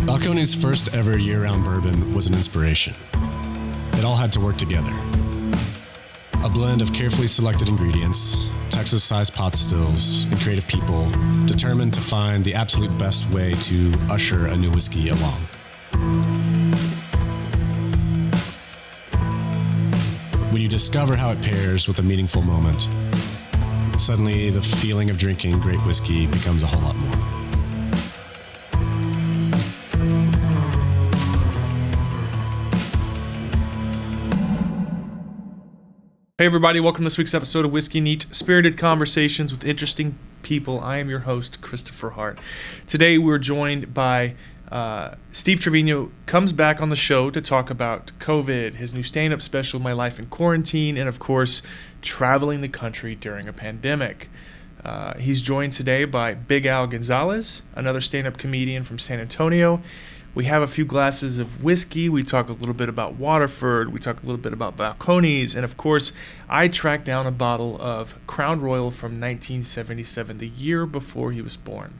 Balcone's first ever year-round bourbon was an inspiration. It all had to work together. A blend of carefully selected ingredients, Texas-sized pot stills, and creative people determined to find the absolute best way to usher a new whiskey along. When you discover how it pairs with a meaningful moment, suddenly the feeling of drinking great whiskey becomes a whole lot more. Hey everybody, welcome to this week's episode of Whiskey Neat, spirited conversations with interesting people. I am your host, Kristopher Hart. Today we're joined by Steve Trevino, comes back on the show to talk about COVID, his new stand-up special, My Life in Quarantine, and of course, traveling the country during a pandemic. He's joined today by Big Al Gonzales, another stand-up comedian from San Antonio. We have a few glasses of whiskey. We talk a little bit about Waterford. We talk a little bit about Balcones. And of course, I tracked down a bottle of Crown Royal from 1977, the year before he was born.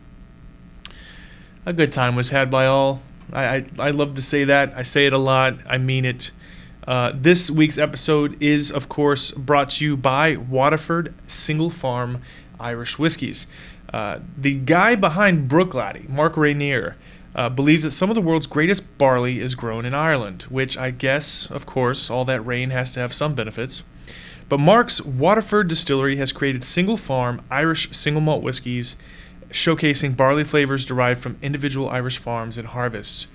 A good time was had by all. I love to say that. I say it a lot. I mean it. This week's episode is, of course, brought to you by Waterford Single Farm Irish Whiskies. The guy behind Brookladdie, Mark Reynier, believes that some of the world's greatest barley is grown in Ireland, which I guess, of course, all that rain has to have some benefits. But Mark's Waterford Distillery has created single-farm Irish single malt whiskies, showcasing barley flavors derived from individual Irish farms and harvests.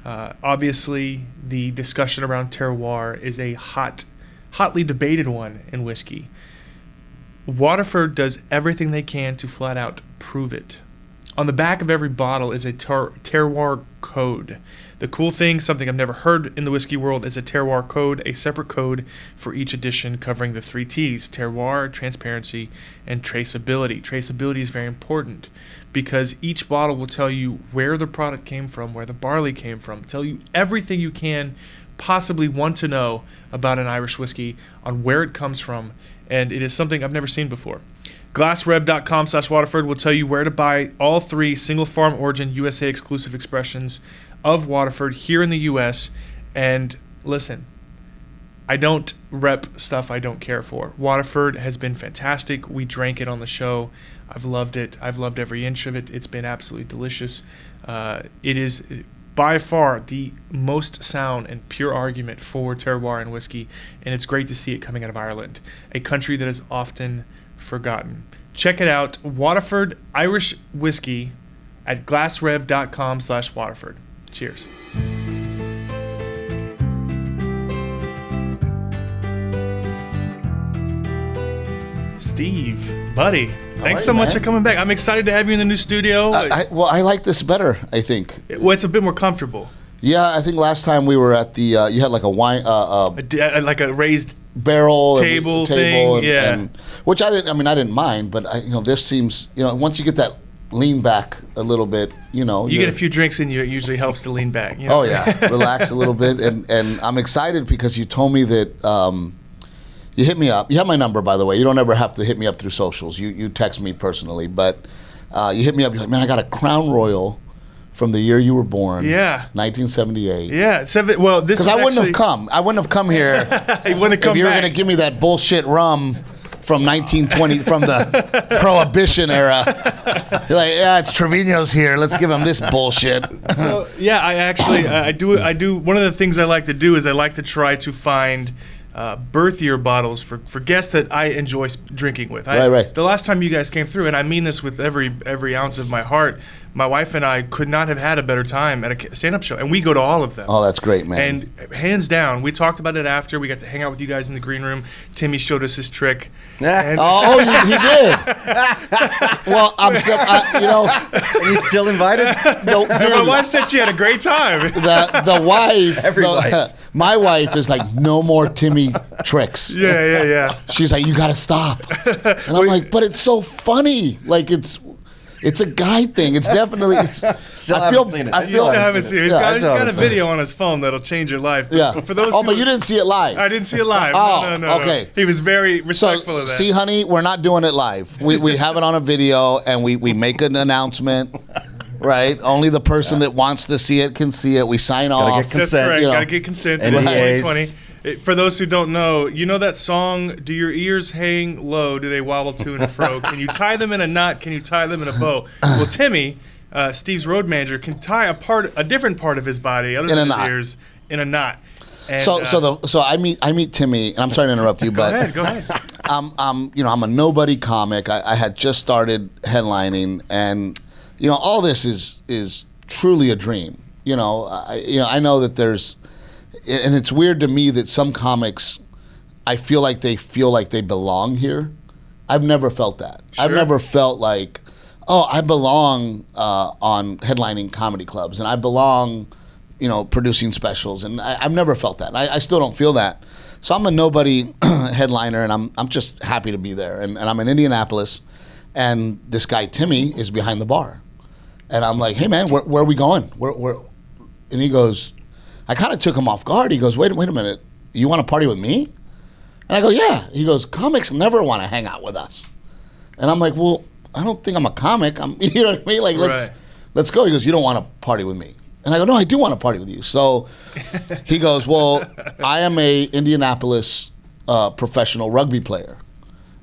Obviously, the discussion around terroir is a hotly debated one in whiskey. Waterford does everything they can to flat out prove it. On the back of every bottle is a terroir code. The cool thing, something I've never heard in the whiskey world, is a terroir code, a separate code for each edition covering the 3 T's: terroir, transparency, and traceability. Traceability is very important because each bottle will tell you where the product came from, where the barley came from, tell you everything you can possibly want to know about an Irish whiskey, on where it comes from, and it is something I've never seen before. Glassrev.com/Waterford will tell you where to buy all 3 single farm origin USA exclusive expressions of Waterford here in the US. And listen, I don't rep stuff I don't care for. Waterford has been fantastic. We drank it on the show. I've loved it. I've loved every inch of it. It's been absolutely delicious. It is by far the most sound and pure argument for terroir and whiskey, and it's great to see it coming out of Ireland, a country that is often forgotten. Check it out, Waterford Irish Whiskey at glassrev.com/Waterford. Cheers. Steve, buddy, thanks so much for coming back. I'm excited to have you in the new studio. I like this better, I think. Well, it's a bit more comfortable. Yeah, I think last time we were at the, you had like a wine, like a raised barrel table and, yeah. And, which I didn't mind, but this seems, once you get that lean back a little bit, you get a few drinks in you, it usually helps to lean back. Oh yeah, relax a little bit, and I'm excited because you told me that you hit me up. You have my number, by the way. You don't ever have to hit me up through socials. You text me personally, but you hit me up. You're like, man, I got a Crown Royal from the year you were born. Yeah. 1978. Yeah. Well, this is because I wouldn't have come here if you were going to give me that bullshit rum from 1920, from the Prohibition era. You're like, yeah, it's Trevino's here. Let's give him this bullshit. So, yeah, I do. One of the things I like to do is I like to try to find birthier bottles for guests that I enjoy drinking with. Right. The last time you guys came through, and I mean this with every ounce of my heart, my wife and I could not have had a better time at a stand-up show, and we go to all of them. Oh, that's great, man. And hands down, we talked about it after. We got to hang out with you guys in the green room. Timmy showed us his trick. He did. Well, Are you still invited? No, my wife said she had a great time. The wife, my wife is like, no more Timmy tricks. Yeah. She's like, you got to stop. And I'm like, but it's so funny. Like, it's a guy thing. It's definitely. Still haven't seen it. I still haven't seen it. He's got a video on his phone that'll change your life. Yeah. For those but you didn't see it live. I didn't see it live. No. Okay. He was very respectful of that. See, honey, we're not doing it live. We have it on a video, and we make an announcement. right? Only the person that wants to see it can see it. We sign off. Get consent. That's correct. You know. Got to get consent. It NDAs. was 2020. For those who don't know, you know that song, Do Your Ears Hang Low? Do They Wobble To and Fro? Can you tie them in a knot? Can you tie them in a bow? Well, Timmy, Steve's road manager, can tie a different part of his body, other than his ears, in a knot. And, So I meet Timmy, and I'm sorry to interrupt you, but go ahead. I'm a nobody comic. I had just started headlining, and all this is truly a dream. I know that there's, and it's weird to me that some comics, I feel like they belong here. I've never felt that. Sure. I've never felt like, oh, I belong on headlining comedy clubs, and I belong, producing specials, and I've never felt that. I still don't feel that. So I'm a nobody headliner, and I'm just happy to be there. And I'm in Indianapolis, and this guy Timmy is behind the bar, and I'm like, hey man, where are we going? Where? And he goes, I kind of took him off guard. He goes, wait a minute, you want to party with me? And I go, yeah. He goes, comics never want to hang out with us. And I'm like, well, I don't think I'm a comic. You know what I mean? Like, let's go. He goes, you don't want to party with me. And I go, no, I do want to party with you. So he goes, well, I am a Indianapolis professional rugby player,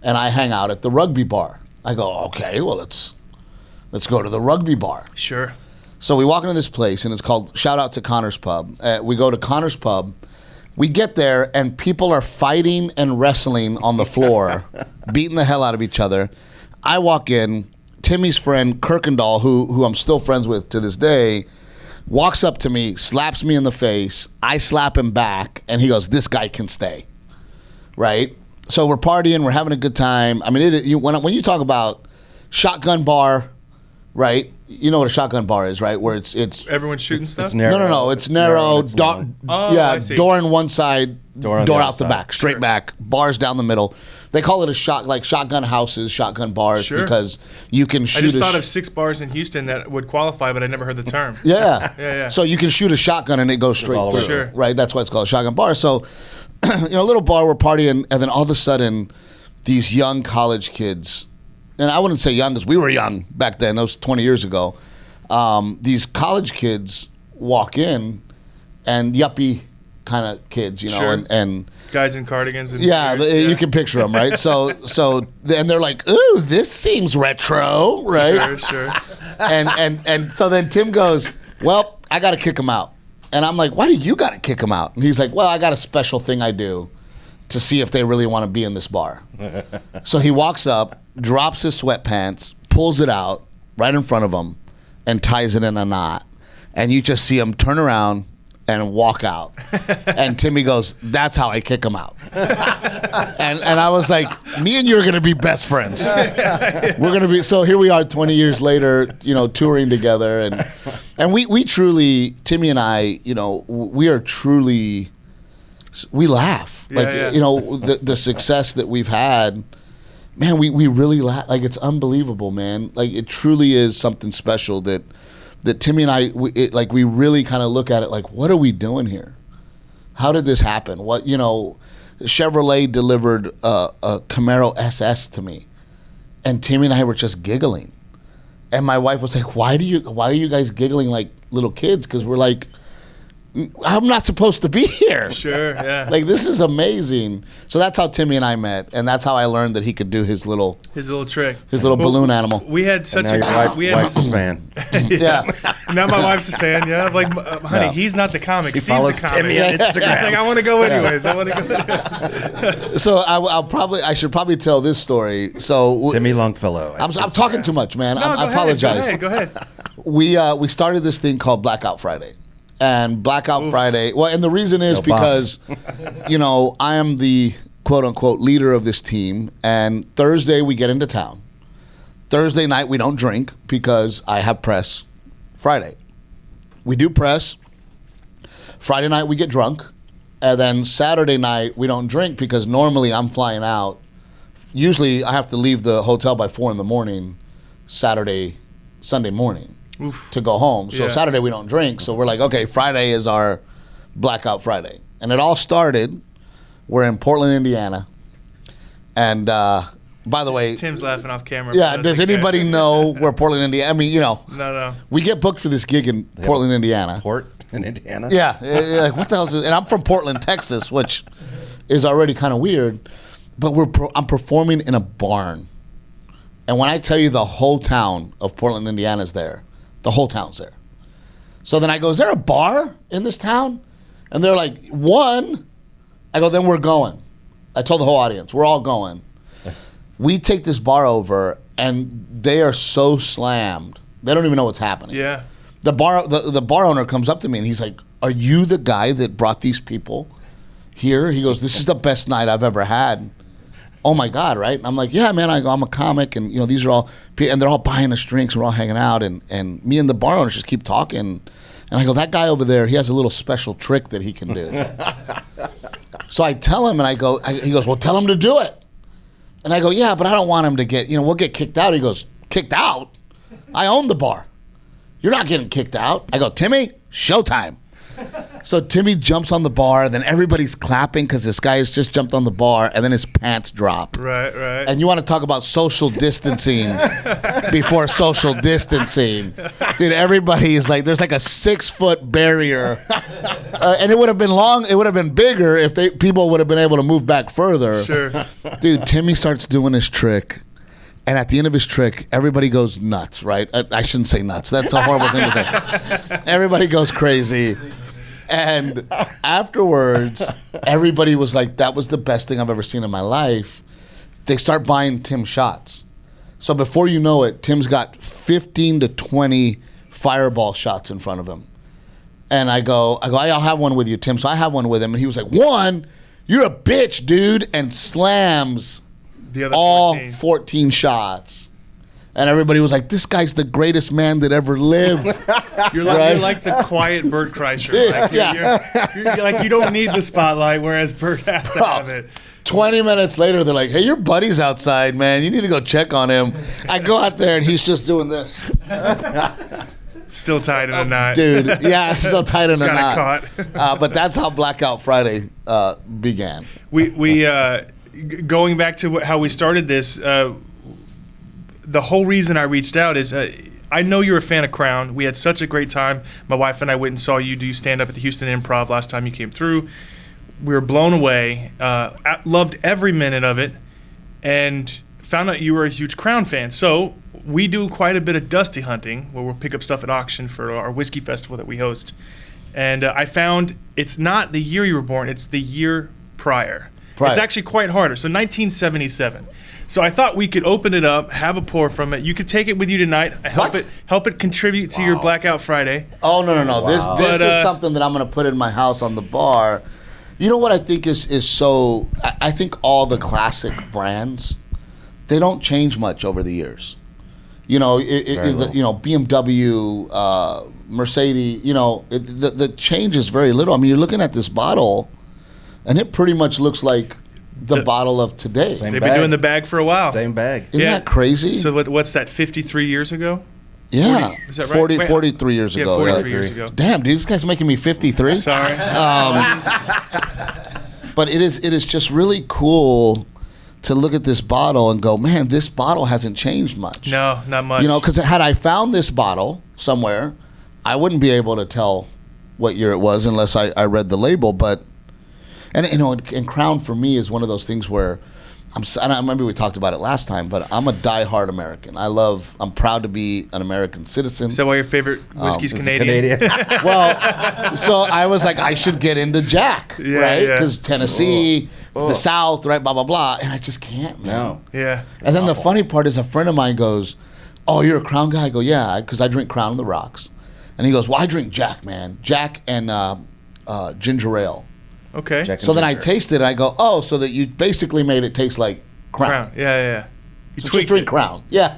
and I hang out at the rugby bar. I go, okay, well, let's go to the rugby bar. Sure. So we walk into this place, and it's called, shout out to Connor's Pub. We go to Connor's Pub. We get there, and people are fighting and wrestling on the floor, beating the hell out of each other. I walk in. Timmy's friend, Kirkendall, who I'm still friends with to this day, walks up to me, slaps me in the face. I slap him back, and he goes, this guy can stay, right? So we're partying. We're having a good time. I mean, when you talk about shotgun bar, right? You know what a shotgun bar is, right? Where it's everyone's shooting stuff? It's narrow. No. It's narrow. It's long. I see. Door on one side, Door on door the out other the side. back, straight Sure. back. Bars down the middle. They call it shotgun houses, shotgun bars, Sure. because you can shoot. I just thought of 6 bars in Houston that would qualify, but I never heard the term. Yeah. Yeah. So you can shoot a shotgun and it goes straight all the through. way through. Sure. Right. That's why it's called a shotgun bar. So, a little bar, we're partying, and then all of a sudden, these young college kids, and I wouldn't say young because we were young back then. That was 20 years ago. These college kids walk in, and yuppie kind of kids, Sure. and Guys in cardigans. And yeah, beards, you can picture them, right? So, and they're like, "Ooh, this seems retro," right? Sure. And so then Tim goes, "Well, I got to kick him out," and I'm like, "Why do you got to kick him out?" And he's like, "Well, I got a special thing I do to see if they really want to be in this bar." So he walks up, drops his sweatpants, pulls it out right in front of him, and ties it in a knot, and you just see him turn around and walk out. And Timmy goes, that's how I kick him out. and I was like, me and you are going to be best friends. We're going to be, so here we are 20 years later, touring together. And we truly, Timmy and I, we are truly, we laugh. Yeah. The success that we've had, man, we really laugh. Like, it's unbelievable, man. Like, it truly is something special that Timmy and I, we really kind of look at it like, what are we doing here? How did this happen? Chevrolet delivered a Camaro SS to me, and Timmy and I were just giggling. And my wife was like, why are you guys giggling like little kids? Because we're like, I'm not supposed to be here. Sure, yeah. Like, this is amazing. So that's how Timmy and I met, and that's how I learned that he could do his little trick. balloon animal. We had such And now your wife's a fan. Yeah. Now my wife's a fan. Yeah, like, honey, Yeah. he's not the comic. She Steve's follows the comic. Timmy on Instagram. She's like, I want to go anyways. I want to go. So I should probably tell this story. So Timmy Longfellow. I'm talking too much, man. No, I apologize. Go ahead. We started this thing called Blackout Friday. And Blackout Friday, and the reason is because, I am the quote unquote leader of this team. And Thursday we get into town. Thursday night we don't drink because I have press Friday. We do press. Friday night we get drunk. And then Saturday night we don't drink because normally I'm flying out. Usually I have to leave the hotel by 4 a.m. Sunday morning. Oof. To go home. So Yeah. Saturday we don't drink. So we're like, okay, Friday is our Blackout Friday. And it all started, we're in Portland, Indiana. And By the way, Tim's laughing off camera. yeah. Does anybody know where Portland, Indiana? I mean, No. we get booked for this gig in Portland, Indiana. Port in Indiana. Yeah, like what the hell is this? And I'm from Portland, Texas, which is already kind of weird. But I'm performing in a barn, and when I tell you the whole town of Portland, Indiana is there, the whole town's there. So then I go, is there a bar in this town? And they're like, one. I go, then we're going. I told the whole audience, we're all going. We take this bar over, and they are so slammed, they don't even know what's happening. Yeah. The bar owner comes up to me, and he's like, are you the guy that brought these people here? He goes, this is the best night I've ever had. Oh my God, right? And I'm like, yeah, man. I go, I'm a comic, and these are all, and they're all buying us drinks. We're all hanging out, and me and the bar owners just keep talking. And I go, that guy over there, he has a little special trick that he can do. So I tell him, and he goes, well, tell him to do it. And I go, yeah, but I don't want him to get, we'll get kicked out. He goes, kicked out? I own the bar. You're not getting kicked out. I go, Timmy, showtime. So Timmy jumps on the bar, then everybody's clapping because this guy has just jumped on the bar, and then his pants drop. Right. And you want to talk about social distancing before social distancing. Dude, everybody is like, there's like a 6-foot barrier. And it would have been bigger if people would have been able to move back further. Sure. Dude, Timmy starts doing his trick. And at the end of his trick, everybody goes nuts, right? I shouldn't say nuts. That's a horrible thing to say. Everybody goes crazy. And afterwards, everybody was like, that was the best thing I've ever seen in my life. They start buying Tim shots. So before you know it, Tim's got 15 to 20 Fireball shots in front of him. And I go, I'll have one with you, Tim. So I have one with him. And he was like, one? You're a bitch, dude. And slams The other all 14. 14 shots. And everybody was like, this guy's the greatest man that ever lived. You're Right? like the quiet Bert Kreischer. Like, you're like, you don't need the spotlight, whereas Bert has to have it. 20 minutes later, they're like, hey, your buddy's outside, man. You need to go check on him. I go out there, and he's just doing this. Still tied in a knot. Dude, yeah, still tied in a got it knot. caught. But that's how Blackout Friday began. We going back to how we started this, the whole reason I reached out is I know you're a fan of Crown. We had such a great time. My wife and I went and saw you do stand-up at the Houston Improv last time you came through. We were blown away, loved every minute of it, and found out you were a huge Crown fan. So we do quite a bit of dusty hunting, where we'll pick up stuff at auction for our whiskey festival that we host. And I found it's not the year you were born, it's the year prior. It's actually quite harder. So 1977. So I thought we could open it up, have a pour from it. You could take it with you tonight. Help it contribute to your Blackout Friday. Oh, no. Wow. This is something that I'm going to put in my house on the bar. You know what I think is so... I think all the classic brands, they don't change much over the years. BMW, Mercedes, the change is very little. I mean, you're looking at this bottle, and it pretty much looks like the bottle of today. They've been doing the bag for a while. Same bag. Isn't that crazy? So what's that, 53 years ago? Yeah. 40, is that right? 43 years ago. 43 years ago. Damn, dude, this guy's making me 53. Sorry. But it is just really cool to look at this bottle and go, man, this bottle hasn't changed much. No, not much. Because had I found this bottle somewhere, I wouldn't be able to tell what year it was unless I read the label. But and Crown for me is one of those things where maybe we talked about it last time, but I'm a diehard American. I'm proud to be an American citizen. Is that why your favorite whiskey's Canadian? Well, so I was like, I should get into Jack, right? Because Tennessee, the South, right? Blah blah blah, and I just can't, man. No. Yeah. And then the funny part is, a friend of mine goes, "Oh, you're a Crown guy?" I go, "Yeah," because I drink Crown on the rocks. And he goes, "Well, I drink Jack, man. Jack and ginger ale." Okay. So then I tasted it. I go, "Oh, so that you basically made it taste like Crown." Yeah. You So just drink Crown. Yeah.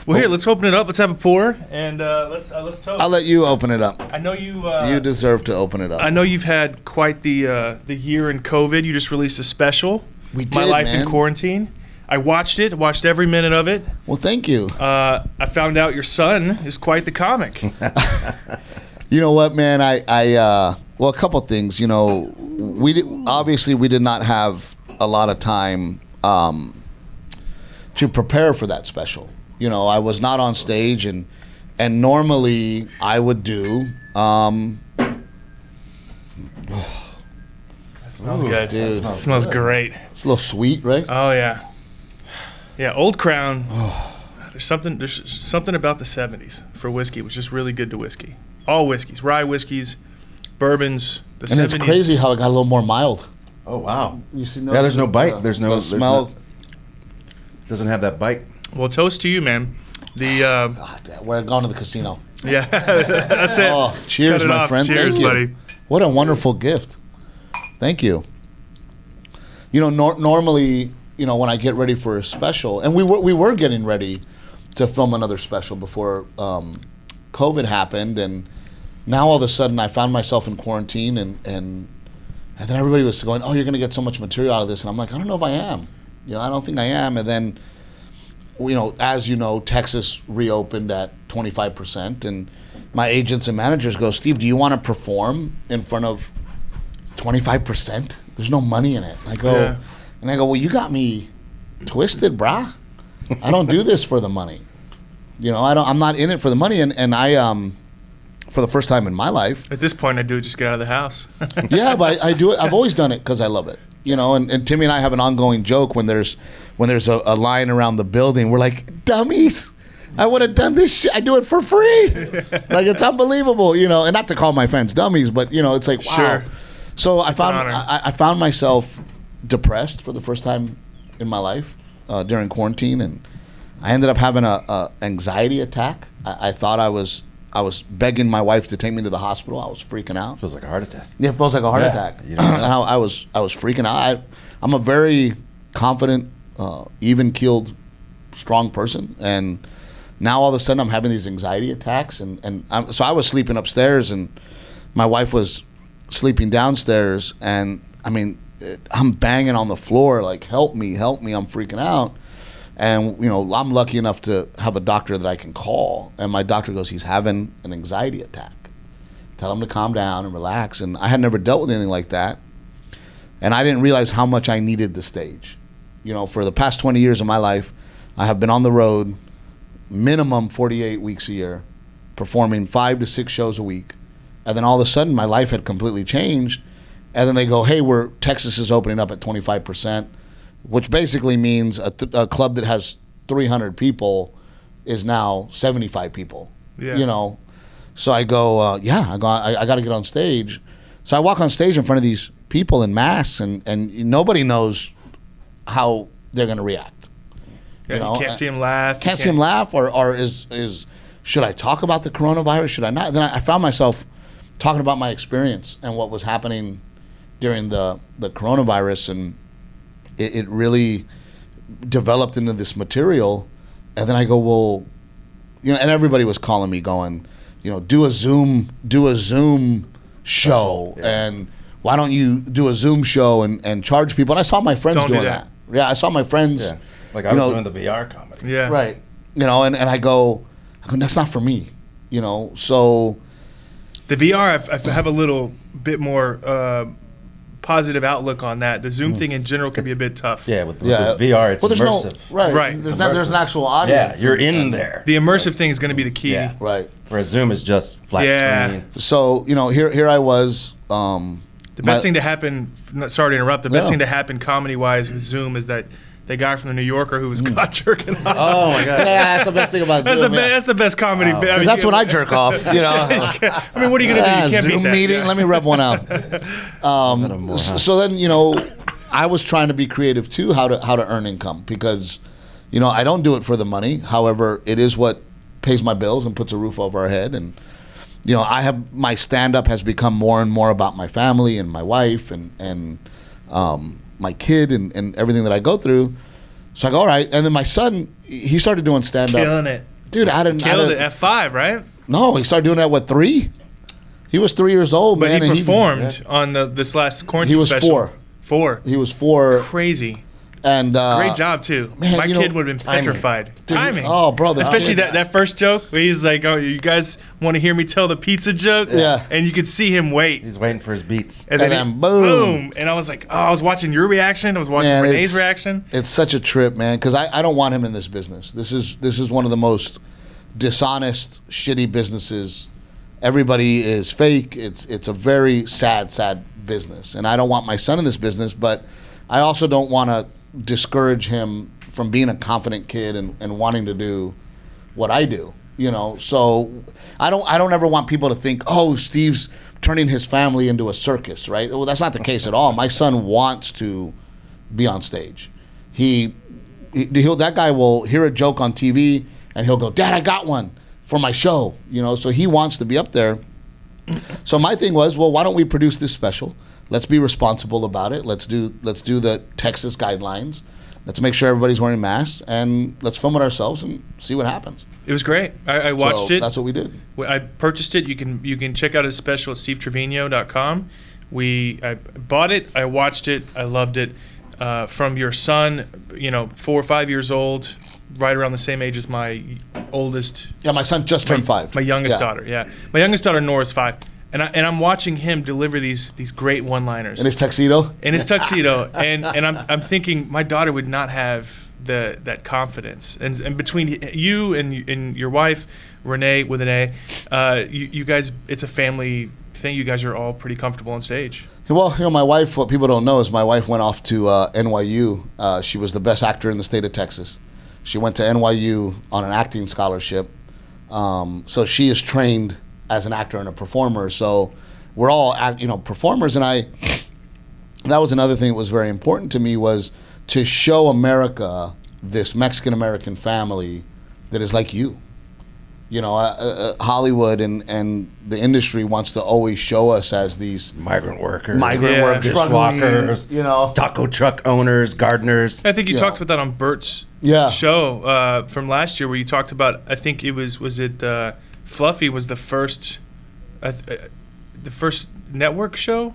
Well, here, let's open it up. Let's have a pour, and let's toast. I'll let you open it up. I know you. You deserve to open it up. I know you've had quite the year in COVID. You just released a special. We did, My Life man. in Quarantine. I watched every minute of it. Well, thank you. I found out your son is quite the comic. You know what, man? Well, a couple things. We did not have a lot of time to prepare for that special. You know, I was not on stage, and normally I would do. Smells good. Dude. It smells great. It's a little sweet, right? Oh yeah, yeah. Old Crown. There's something about the '70s for whiskey. It was just really good to whiskey. All whiskeys, rye whiskeys, bourbons. The And 70s. it's crazy how it got a little more mild. Oh wow. You see, Yeah, there's no bite. There's no smell. Doesn't have that bite. Well, toast to you, man. The God, we're going to the casino. yeah, that's it. Oh, cheers, Cut it my off. friend. Cheers, Thank you. buddy. What a wonderful gift. Thank you. You know, normally, you know, when I get ready for a special, and we were getting ready to film another special before COVID happened, and now all of a sudden I found myself in quarantine, and then everybody was going, "Oh, you're going to get so much material out of this," and I'm like, "I don't know if I am. You know, I don't think I am." And then, you know, as you know, Texas reopened at 25%, and my agents and managers go, "Steve, do you want to perform in front of 25%? There's no money in it." I go, well, you got me twisted, brah. I don't do this for the money. You know, I'm not in it for the money, and I for the first time in my life. At this point, I do it just get out of the house. Yeah, but I do it. I've always done it because I love it. You know, and Timmy and I have an ongoing joke when there's a line around the building. We're like, dummies. I would have done this shit. I do it for free. Like, it's unbelievable, you know. And not to call my fans dummies, but, you know, it's like, wow. Sure. So It's an honor. I found myself depressed for the first time in my life during quarantine, and I ended up having a anxiety attack. I thought I was begging my wife to take me to the hospital. I was freaking out. Feels like a heart attack. Yeah, it feels like a heart attack. You know, And I was freaking out. I'm a very confident, even-keeled, strong person, and now all of a sudden I'm having these anxiety attacks, and so I was sleeping upstairs, and my wife was sleeping downstairs, and I mean, I'm banging on the floor like, help me, I'm freaking out. And, you know, I'm lucky enough to have a doctor that I can call, and my doctor goes, he's having an anxiety attack. Tell him to calm down and relax. And I had never dealt with anything like that, and I didn't realize how much I needed the stage. You know, for the past 20 years of my life, I have been on the road minimum 48 weeks a year, performing 5 to 6 shows a week. And then all of a sudden, my life had completely changed. And then they go, hey, Texas is opening up at 25%, which basically means a club that has 300 people is now 75 people. Yeah. You know, so I go, I got to get on stage. So I walk on stage in front of these people in masks, and nobody knows how they're going to react. Yeah, you can't see him laugh. Can't see him laugh, or is should I talk about the coronavirus? Should I not? Then I found myself talking about my experience and what was happening during the coronavirus, and it really developed into this material. And then I go, well, you know, and everybody was calling me going, you know, do a Zoom show, and why don't you do a Zoom show and charge people? And I saw my friends doing that. Yeah, I saw my friends. Yeah. Like I was doing the VR comedy. Yeah. Right. You know, and I go, that's not for me. You know, so the VR, I have a little bit more positive outlook on that. The Zoom thing in general can be a bit tough. Yeah, with this VR, it's immersive. Right. There's an actual audience. Yeah, you're in there. The immersive thing is going to be the key. Yeah. Right. Whereas Zoom is just flat screen. So, you know, here I was. The best thing to happen, sorry to interrupt, the best thing to happen comedy-wise with Zoom is that the guy from the New Yorker who was caught jerking off. Oh, my God. Yeah, that's the best thing about Zoom. That's the best comedy. Because that's when I jerk off, you know. I mean, what are you going to do? You can't Zoom beat that. meeting, let me rub one out. So then, you know, I was trying to be creative too, how to earn income, because, you know, I don't do it for the money. However, it is what pays my bills and puts a roof over our head. And, you know, my stand-up has become more and more about my family and my wife and my kid and everything that I go through. So I go, all right. And then my son, he started doing stand-up. Killing it. Dude, Killed it at 5, right? No, he started doing that at 3? He was 3 years old, but man. He performed on this last quarantine special. He was special. 4. 4. He was 4. Crazy. And great job too. Man, my kid would have been petrified. Timing. Oh, bro, especially that first joke where he's like, "Oh, you guys want to hear me tell the pizza joke?" Yeah. And you could see him wait. He's waiting for his beats. And then boom. And I was like, oh, I was watching your reaction. I was watching Renee's reaction. It's such a trip, man, because I don't want him in this business. This is one of the most dishonest, shitty businesses. Everybody is fake. It's a very sad business, and I don't want my son in this business, but I also don't want to discourage him from being a confident kid and wanting to do what I do, so I don't ever want people to think, oh, Steve's turning his family into a circus, right? Well, that's not the case at all. My son wants to be on stage. That guy will hear a joke on TV and he'll go, Dad, I got one for my show, so he wants to be up there. So my thing was, well, why don't we produce this special? Let's be responsible about it. Let's do the Texas guidelines. Let's make sure everybody's wearing masks, and let's film it ourselves and see what happens. It was great. I watched it. That's what we did. I purchased it. You can check out his special at stevetrevino.com. I bought it. I watched it. I loved it. From your son, 4 or 5 years old, right around the same age as my oldest. Yeah, my son just turned 5. My youngest daughter. Yeah, my youngest daughter Nora's 5. And I'm watching him deliver these great one-liners in his tuxedo. And I'm thinking my daughter would not have that confidence. And between you and your wife, Renee with an A, you guys, it's a family thing. You guys are all pretty comfortable on stage. Well, my wife. What people don't know is my wife went off to NYU. She was the best actor in the state of Texas. She went to NYU on an acting scholarship. So she is trained as an actor and a performer, so we're all performers. And that was another thing that was very important to me, was to show America this Mexican American family that is like you. Hollywood and the industry wants to always show us as these migrant workers, dishwalkers, taco truck owners, gardeners. I think you talked about that on Bert's show from last year, where you talked about, I think it was Fluffy was the first network show?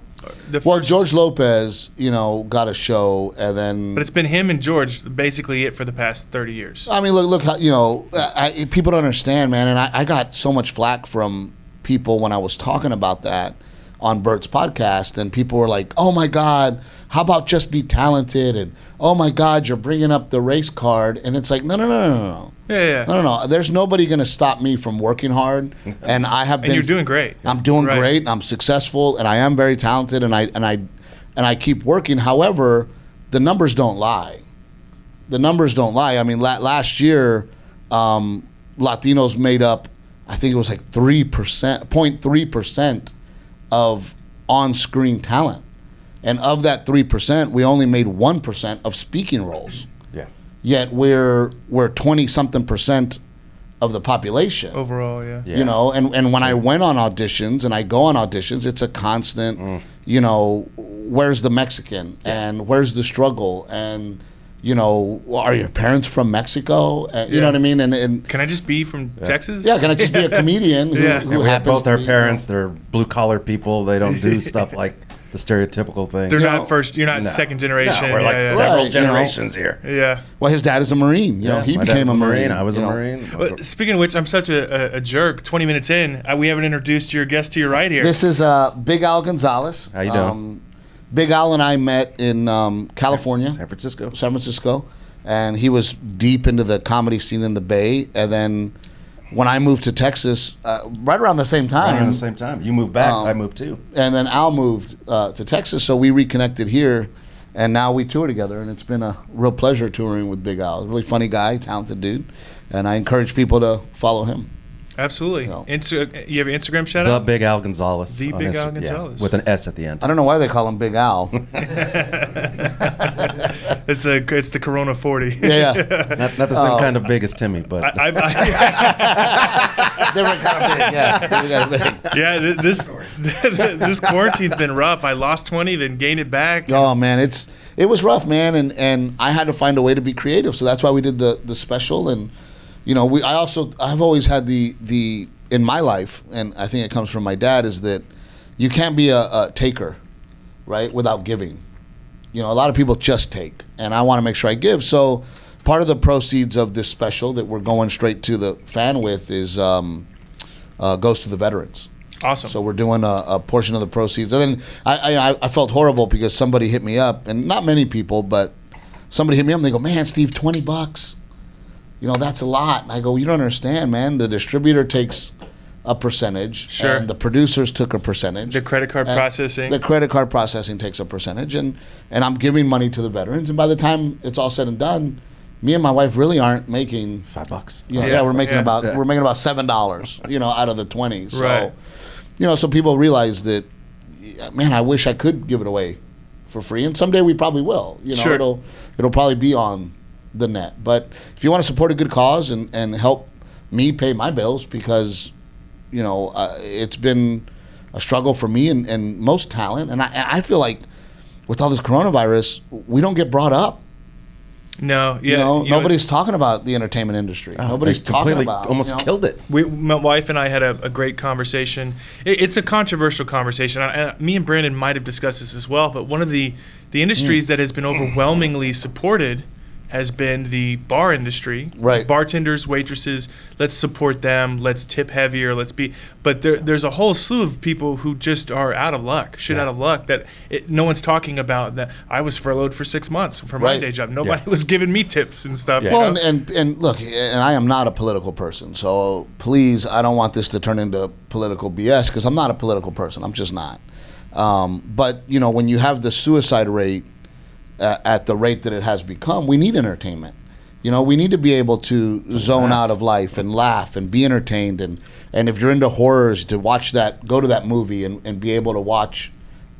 George Lopez, got a show, and then... But it's been him and George, basically it for the past 30 years. I mean, look how, people don't understand, man, and I got so much flack from people when I was talking about that on Bert's podcast, and people were like, oh my God, how about just be talented? And oh my God, you're bringing up the race card. And it's like, no. Yeah. No. There's nobody going to stop me from working hard. And I have been. And you're doing great. I'm doing great. And I'm successful. And I am very talented. And I keep working. However, the numbers don't lie. I mean, last year, Latinos made up, I think it was like 0.3% of on-screen talent. And of that 3%, we only made 1% of speaking roles. Yeah. Yet we're 20-something% of the population overall. Yeah. And when I went on auditions, and I go on auditions, it's a constant. Where's the Mexican, and where's the struggle, and are your parents from Mexico? You know what I mean? And can I just be from Texas? Yeah, can I just be a comedian who happens both to our be, parents, they're blue collar people. They don't do stuff like the stereotypical thing. They're not first. You're not second generation. No, we're like several generations here. Yeah. Well, his dad is a Marine. He became a Marine. I was a Marine. But speaking of which, I'm such a jerk. 20 minutes in, we haven't introduced your guest to your right here. This is Big Al Gonzales. How you doing? Big Al and I met in California. San Francisco. And he was deep into the comedy scene in the Bay. And then when I moved to Texas, right around the same time. You moved back, I moved too. And then Al moved to Texas, so we reconnected here. And now we tour together, and it's been a real pleasure touring with Big Al. Really funny guy, talented dude. And I encourage people to follow him. Absolutely. You have an Instagram shout out? The Big Al Gonzales. The Big Al Gonzales. Yeah, with an S at the end. I don't know why they call him Big Al. It's the Corona 40. Yeah. Not the same kind of big as Timmy, but they were kind of big. Yeah, they were kind of big. This quarantine's been rough. I lost 20, then gained it back. Oh man, it was rough, man, and I had to find a way to be creative. So that's why we did the special. And I've always had the in my life, and I think it comes from my dad, is that you can't be a taker, right, without giving. You know, a lot of people just take, and I want to make sure I give. So part of the proceeds of this special that we're going straight to the fan with is goes to the veterans. Awesome. So we're doing a portion of the proceeds. And then I felt horrible because somebody hit me up, and not many people, but somebody hit me up and they go, man, Steve, $20. You know, that's a lot. And I go, you don't understand, man. The distributor takes a percentage. Sure. And the producers took a percentage. The credit card processing. The credit card processing takes a percentage. And I'm giving money to the veterans. And by the time it's all said and done, me and my wife really aren't making $5. You know, we're making about $7, you know, out of the 20. So, Right. you know, so people realize that, man, I wish I could give it away for free, and someday we probably will. You know, Sure. it'll probably be on the net. But if you want to support a good cause and help me pay my bills, because, you know, it's been a struggle for me and most talent, and I feel like with all this coronavirus, we don't get brought up. No, yeah. You know, nobody's talking about the entertainment industry. Nobody's They talking completely about almost killed it. My wife and I had a great conversation. It's a controversial conversation. Me and Brandon might have discussed this as well, but one of the industries that has been overwhelmingly supported has been the bar industry. Right. Bartenders, waitresses, let's support them, let's tip heavier, but there's a whole slew of people who just are out of luck, out of luck, that no one's talking about. That I was furloughed for 6 months from my Right. day job. Nobody was giving me tips and stuff. Yeah. you Well, know? and look, and I am not a political person, so please, I don't want this to turn into political BS, because I'm not a political person. I'm just not. But, you know, when you have the suicide rate at the rate that it has become, we need entertainment. You know, we need to be able to zone out of life and laugh and be entertained. And if you're into horrors, to watch that, go to that movie and be able to watch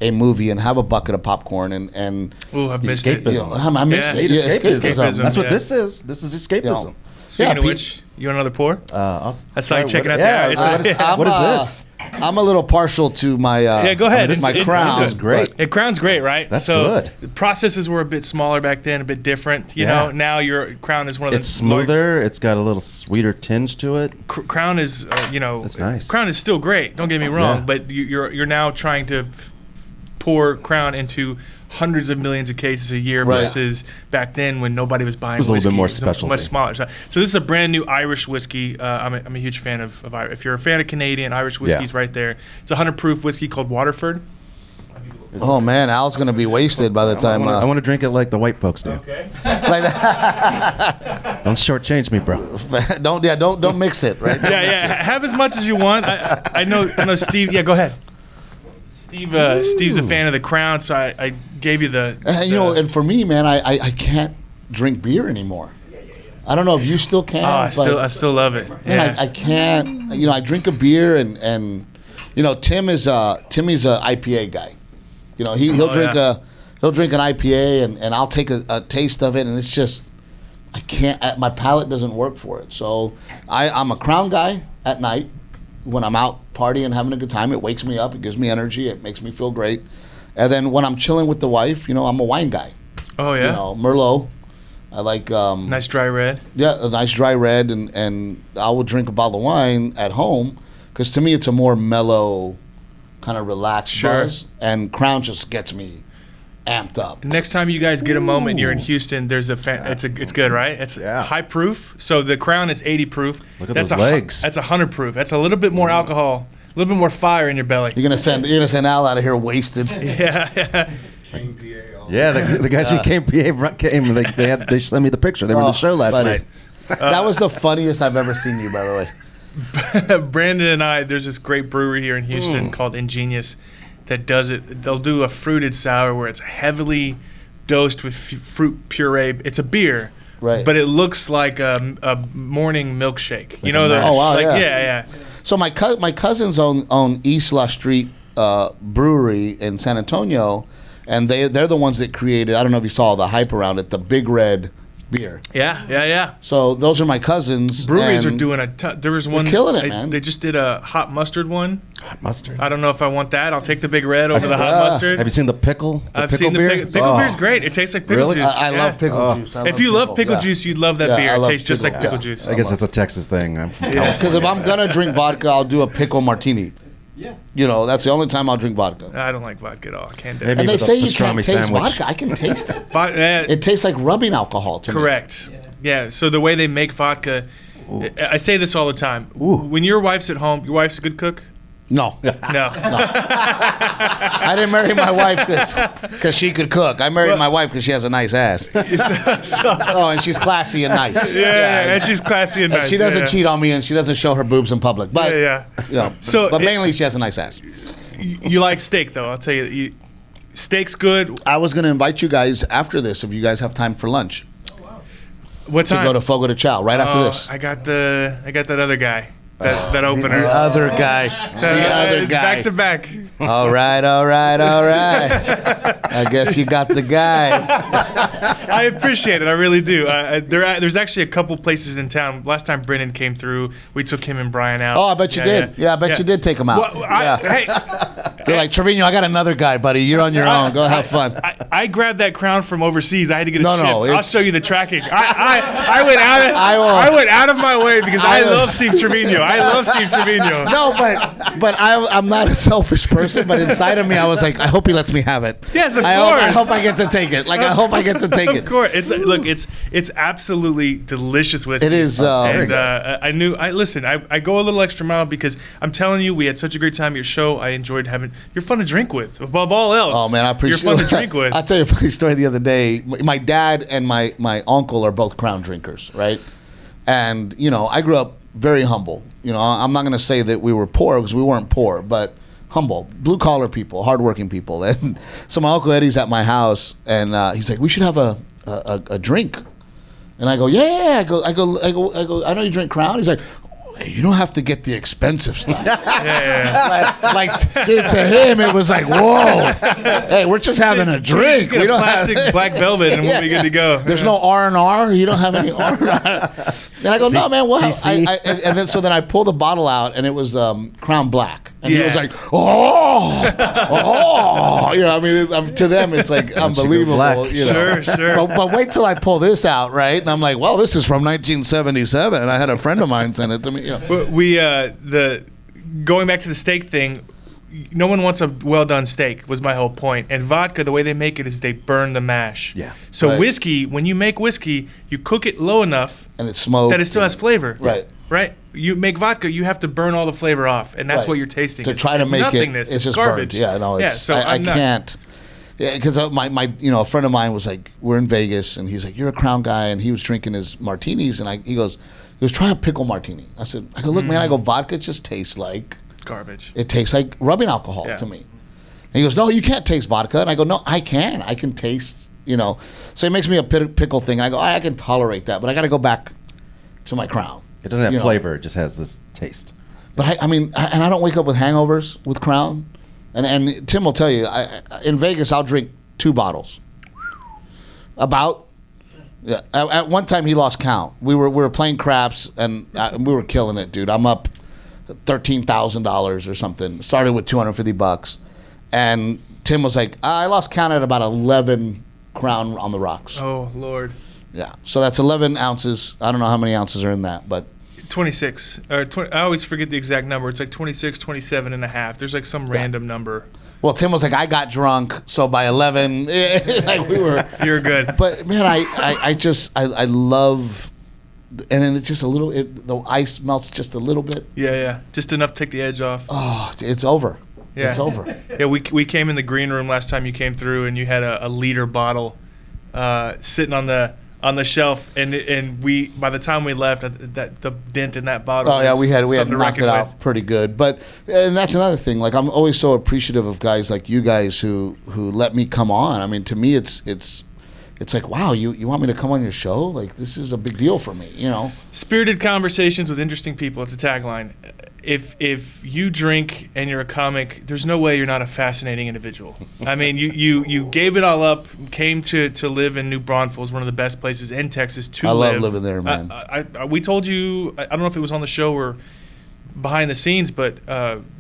a movie and have a bucket of popcorn and Ooh, I've missed it. Escapism. you know, I miss Yeah. it. Yeah, Escapism. That's what Yeah. this is. This is escapism. You know. Speaking Yeah, of which, you want another pour? I saw you checking out the eyes. What is this? I'm a little partial to my Yeah, go ahead. my crown. is great. Crown's great, right? That's so good. The processes were a bit smaller back then, a bit different. You know, now your Crown is one of the It's smoother. It's got a little sweeter tinge to it. Crown is, That's nice. Crown is still great. Don't get me wrong, Yeah. but you're now trying to pour Crown into hundreds of millions of cases a year Right. versus back then when nobody was buying. It was a little bit whiskey. more It was specialty. much smaller. So this is a brand new Irish whiskey. I'm a huge fan of Irish. If you're a fan of Canadian, Irish whiskey's right there. It's a 100 proof whiskey called Waterford. Oh man, Al's gonna be wasted by the time. I want to drink it like the white folks do. Okay. like that. Don't shortchange me, bro. don't mix it, right? Yeah. Have as much as you want. I know Steve. Yeah, go ahead. Steve's a fan of the Crown, so I gave you the. And, you know, and for me, man, I can't drink beer anymore. I don't know if you still can. I still love it. Man, Yeah. I can't. You know, I drink a beer and you know, Timmy's a IPA guy. You know, he'll drink he'll drink an IPA and I'll take a taste of it, and it's just I can't. My palate doesn't work for it. So I'm a Crown guy at night when I'm out partying, having a good time. It wakes me up. It gives me energy. It makes me feel great. And then when I'm chilling with the wife, you know, I'm a wine guy. Oh yeah. You know, Merlot. I like Nice dry red. yeah, a nice dry red, and I will drink a bottle of wine at home because to me it's a more mellow, kind of relaxed buzz, and Crown just gets me amped up. Next time you guys get a moment, you're in Houston. There's it's good, right? It's high proof. So the Crown is 80 proof. Look at that's those legs. That's 100 proof. That's a little bit more alcohol, a little bit more fire in your belly. You're gonna send Al out of here wasted. Yeah. Yeah, the guys who came came. They sent me the picture. They were in the show last buddy. night. That was the funniest I've ever seen you, by the way. Brandon and I, there's this great brewery here in Houston called Ingenious that does it. They'll do a fruited sour where it's heavily dosed with fruit puree. It's a beer, Right. but it looks like a morning milkshake. You know, Oh, wow, yeah. yeah. So my cousins own East La Street Brewery in San Antonio, and they're the ones that created. I don't know if you saw the hype around it, the Big Red beer. Yeah. So those are my cousins. Breweries are and doing a ton. There was one. killing it, man. They just did a hot mustard one. Hot mustard. I don't know if I want that. I'll take the Big Red over the hot Yeah. mustard. Have you seen the pickle? I've seen the beer? pickle beer's great. It tastes like pickle Really? juice. I love pickle juice. If you love pickle juice, you'd love that Yeah, beer. I It love tastes just like pickle, pickle yeah. juice. I guess that's a Texas thing. I'm from California. Because if I'm gonna drink vodka, I'll do a pickle martini. Yeah. You know, that's the only time I'll drink vodka. I don't like vodka at all. I can't do Maybe it. And they with say the you can't pastrami taste sandwich. vodka. I can taste it. It It tastes like rubbing alcohol to me. correct. Yeah. So the way they make vodka, I say this all the time. Ooh. When your wife's at home, your wife's a good cook. No. No. I didn't marry my wife because she could cook. I married my wife because she has a nice ass. Oh, and she's classy and nice. Yeah, and she's classy and And nice. she doesn't cheat on me, and she doesn't show her boobs in public. But Yeah. you know, So but mainly she has a nice ass. You like steak, though. I'll tell you. Steak's good. I was going to invite you guys after this if you guys have time for lunch What to time? go to Fogo de Chao right after this. I got that other guy. That opener. The other guy. The other guy. Back to back. All right. I guess you got the guy. I appreciate it. I really do. There's actually a couple places in town. Last time Brennan came through, we took him and Brian out. Oh, I bet you did. Yeah, I bet you did take him out. Well, Yeah. Hey, You're like, Trevino, I got another guy, buddy. You're on your own. Go have fun. I grabbed that crown from overseas. I had to get it No, shipped. no, I'll it's- show you the tracking. I went out of my way because I love Steve Trevino. I love Steve Trevino. No, but I'm not a selfish person. But inside of me, I was like, I hope he lets me have it. Yes, of I course. hope I get to take it. Like I hope I get to take it. Of course, it's absolutely delicious whiskey. It is, and I go a little extra mile because I'm telling you, we had such a great time at your show. I enjoyed having. You're fun to drink with, above all else. Oh man, I appreciate. You're fun to drink with. I'll tell you a funny story. The other day, my dad and my uncle are both Crown drinkers, right? And you know, I grew up very humble. You know, I'm not going to say that we were poor because we weren't poor, but humble, blue collar people, hardworking people. And so my Uncle Eddie's at my house, and he's like, "We should have a drink." And I go, "Yeah." I go. I know you drink Crown. He's like, "You don't have to get the expensive stuff." Dude, to him, it was like, "Whoa, hey, we're just having a drink. Get We a don't plastic have black velvet, and we'll be good to go. There's no R&R. You don't have any R&R." And I go, "No, man. Well, CC. and then I pull the bottle out, and it was Crown Black, and he Yeah. was like, "Oh, you know." I mean, to them, it's like unbelievable. Black. You know? Sure. But wait till I pull this out, right? And I'm like, "Well, this is from 1977." And I had a friend of mine send it to me. You know. But going back to the steak thing, no one wants a well done steak was my whole point. And vodka, the way they make it is they burn the mash. Yeah. So Right. whiskey, when you make whiskey, you cook it low enough And it's smoked. that it still has flavor. Right. Right. You make vodka, you have to burn all the flavor off, and that's Right. what you're tasting. to try to It's make it. nothingness. It's just garbage. burned. Yeah, no, it's, so I I'm not- can't. Yeah, because my a friend of mine was like, we're in Vegas, and he's like, "You're a Crown guy," and he was drinking his martinis, and he goes, "Try a pickle martini." I go, "Look, man," I go, "Vodka just tastes like Garbage. it tastes like rubbing alcohol Yeah. to me." And he goes, "No, you can't taste vodka," and I go, "No, I can. I can taste, you know." So he makes me a pickle thing, and I go, "I can tolerate that, but I got to go back to my Crown." It doesn't have You know. flavor. It just has this taste. But I mean, and I don't wake up with hangovers with Crown. And Tim will tell you, in Vegas, I'll drink 2 bottles. Yeah. At one time, he lost count. We were playing craps, and we were killing it, dude. I'm up $13,000 or something. Started with $250, and Tim was like, "I lost count at about 11 Crown on the rocks." Oh Lord. Yeah. So that's 11 ounces. I don't know how many ounces are in that, but 26 or 20, I always forget the exact number. It's like 26, 27 and a half. There's like some random number. well, Tim was like, "I got drunk, so by 11, like we were." You're good. But man, I love, and then it's just a little. The ice melts just a little bit. Yeah. Just enough to take the edge off. Oh, it's over. Yeah. It's over. Yeah, we came in the green room last time you came through, and you had a liter bottle sitting on the shelf, and we by the time we left, that the dent in that bottle. Oh yeah, is we had something to knocked reckon it out with. pretty good. But and that's another thing. Like I'm always so appreciative of guys like you guys who let me come on. I mean, to me, it's like, wow, you want me to come on your show? Like this is a big deal for me, you know. Spirited conversations with interesting people. It's a tagline. If you drink and you're a comic, there's no way you're not a fascinating individual. I mean, you gave it all up, came to live in New Braunfels, one of the best places in Texas to I live. love living there, man. We told you, I don't know if it was on the show or behind the scenes, but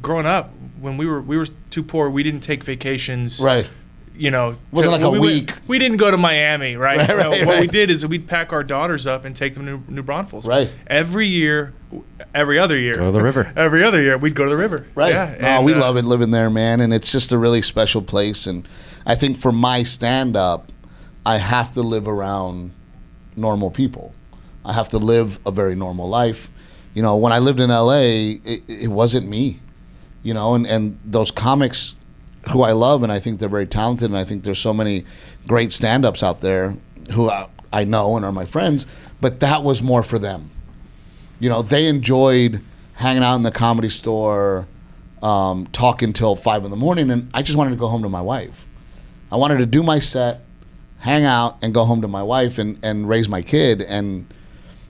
growing up, when we were too poor, we didn't take vacations. Right. wasn't like a week. We didn't go to Miami, right? Right. We did is we'd pack our daughters up and take them to New Braunfels. Right. Every other year. Go to the river. Every other year, we'd go to the river. Right. Yeah. We love it living there, man. And it's just a really special place. And I think for my stand-up, I have to live around normal people. I have to live a very normal life. When I lived in L.A., it wasn't me. And those comics who I love, and I think they're very talented, and I think there's so many great stand-ups out there who I know and are my friends, but that was more for them. They enjoyed hanging out in the Comedy Store, talking till 5 a.m, and I just wanted to go home to my wife. I wanted to do my set, hang out, and go home to my wife and raise my kid. And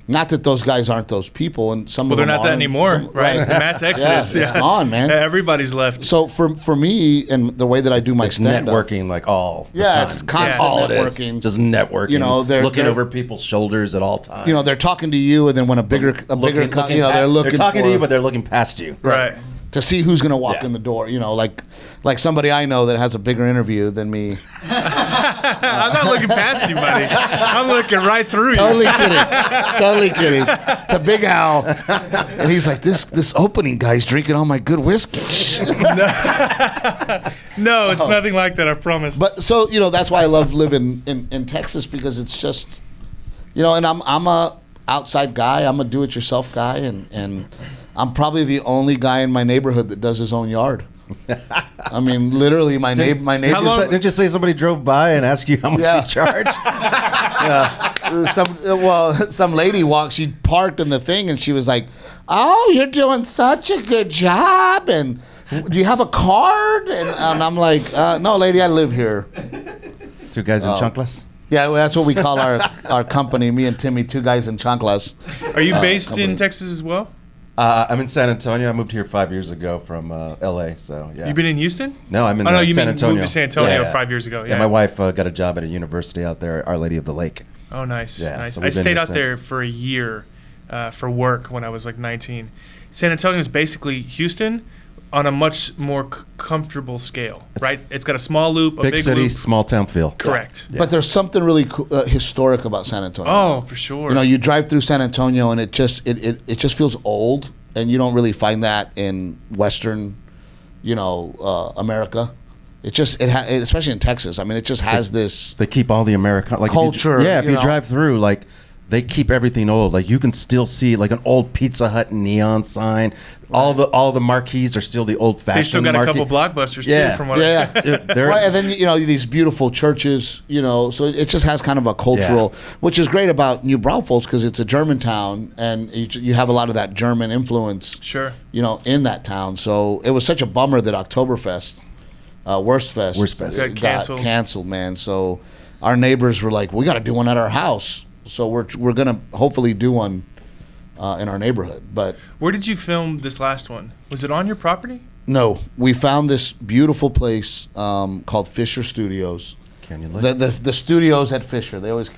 not that those guys aren't those people, and some of them they're not that anymore, right? The mass exodus, it's gone, man. Everybody's left. So for me, and the way that I do my stand-up, networking like all the time. It's constant all networking. Just networking. They're looking over people's shoulders at all times. They're talking to you, and then when they're looking they're talking to you, but they're looking past you, right? To see who's going to walk in the door, like somebody I know that has a bigger interview than me. I'm not looking past you, buddy. I'm looking right through you. Totally kidding. To Big Al, and he's like, this opening guy's drinking all my good whiskey. No, it's nothing like that. I promise. But so that's why I love living in Texas, because it's just, and I'm a outside guy. I'm a do-it-yourself guy, and I'm probably the only guy in my neighborhood that does his own yard. I mean, literally, my neighbor. Didn't you say somebody drove by and asked you how much you charge? Some lady walked. She parked in the thing, and she was like, "Oh, you're doing such a good job, and do you have a card?" And I'm like, "No, lady, I live here." Two guys in chunkless. Yeah, well, that's what we call our company. Me and Timmy, two guys in chanclas. Are you based in Texas as well? I'm in San Antonio. I moved here 5 years ago from L.A. So yeah. You've been in Houston? No, I'm in you San Antonio. Moved to San Antonio 5 years ago. Yeah, my wife got a job at a university out there, Our Lady of the Lake. Oh, nice. Yeah, nice. So I stayed out there for a year for work when I was like 19. San Antonio is basically Houston on a much more comfortable scale, right? It's got a small loop, a big city, loop. small town feel. Correct. Yeah. But there's something really historic about San Antonio. Oh, for sure. You drive through San Antonio, and it just feels old. And you don't really find that in Western, America. Especially in Texas. I mean, it just has this. They keep all the American culture. If you drive through, they keep everything old. Like you can still see like an old Pizza Hut neon sign. Right. All the marquees are still the old fashioned. They still got a couple Blockbusters too. From what right, and then these beautiful churches. So it just has kind of a cultural, which is great about New Braunfels because it's a German town, and you have a lot of that German influence. Sure. In that town. So it was such a bummer that Oktoberfest, Wurstfest got canceled, man. So our neighbors were like, "We got to do one at our house." So we're gonna hopefully do one in our neighborhood. But where did you film this last one? Was it on your property? No, we found this beautiful place called Fisher Studios. Canyon Lake. The studios at Fisher. They always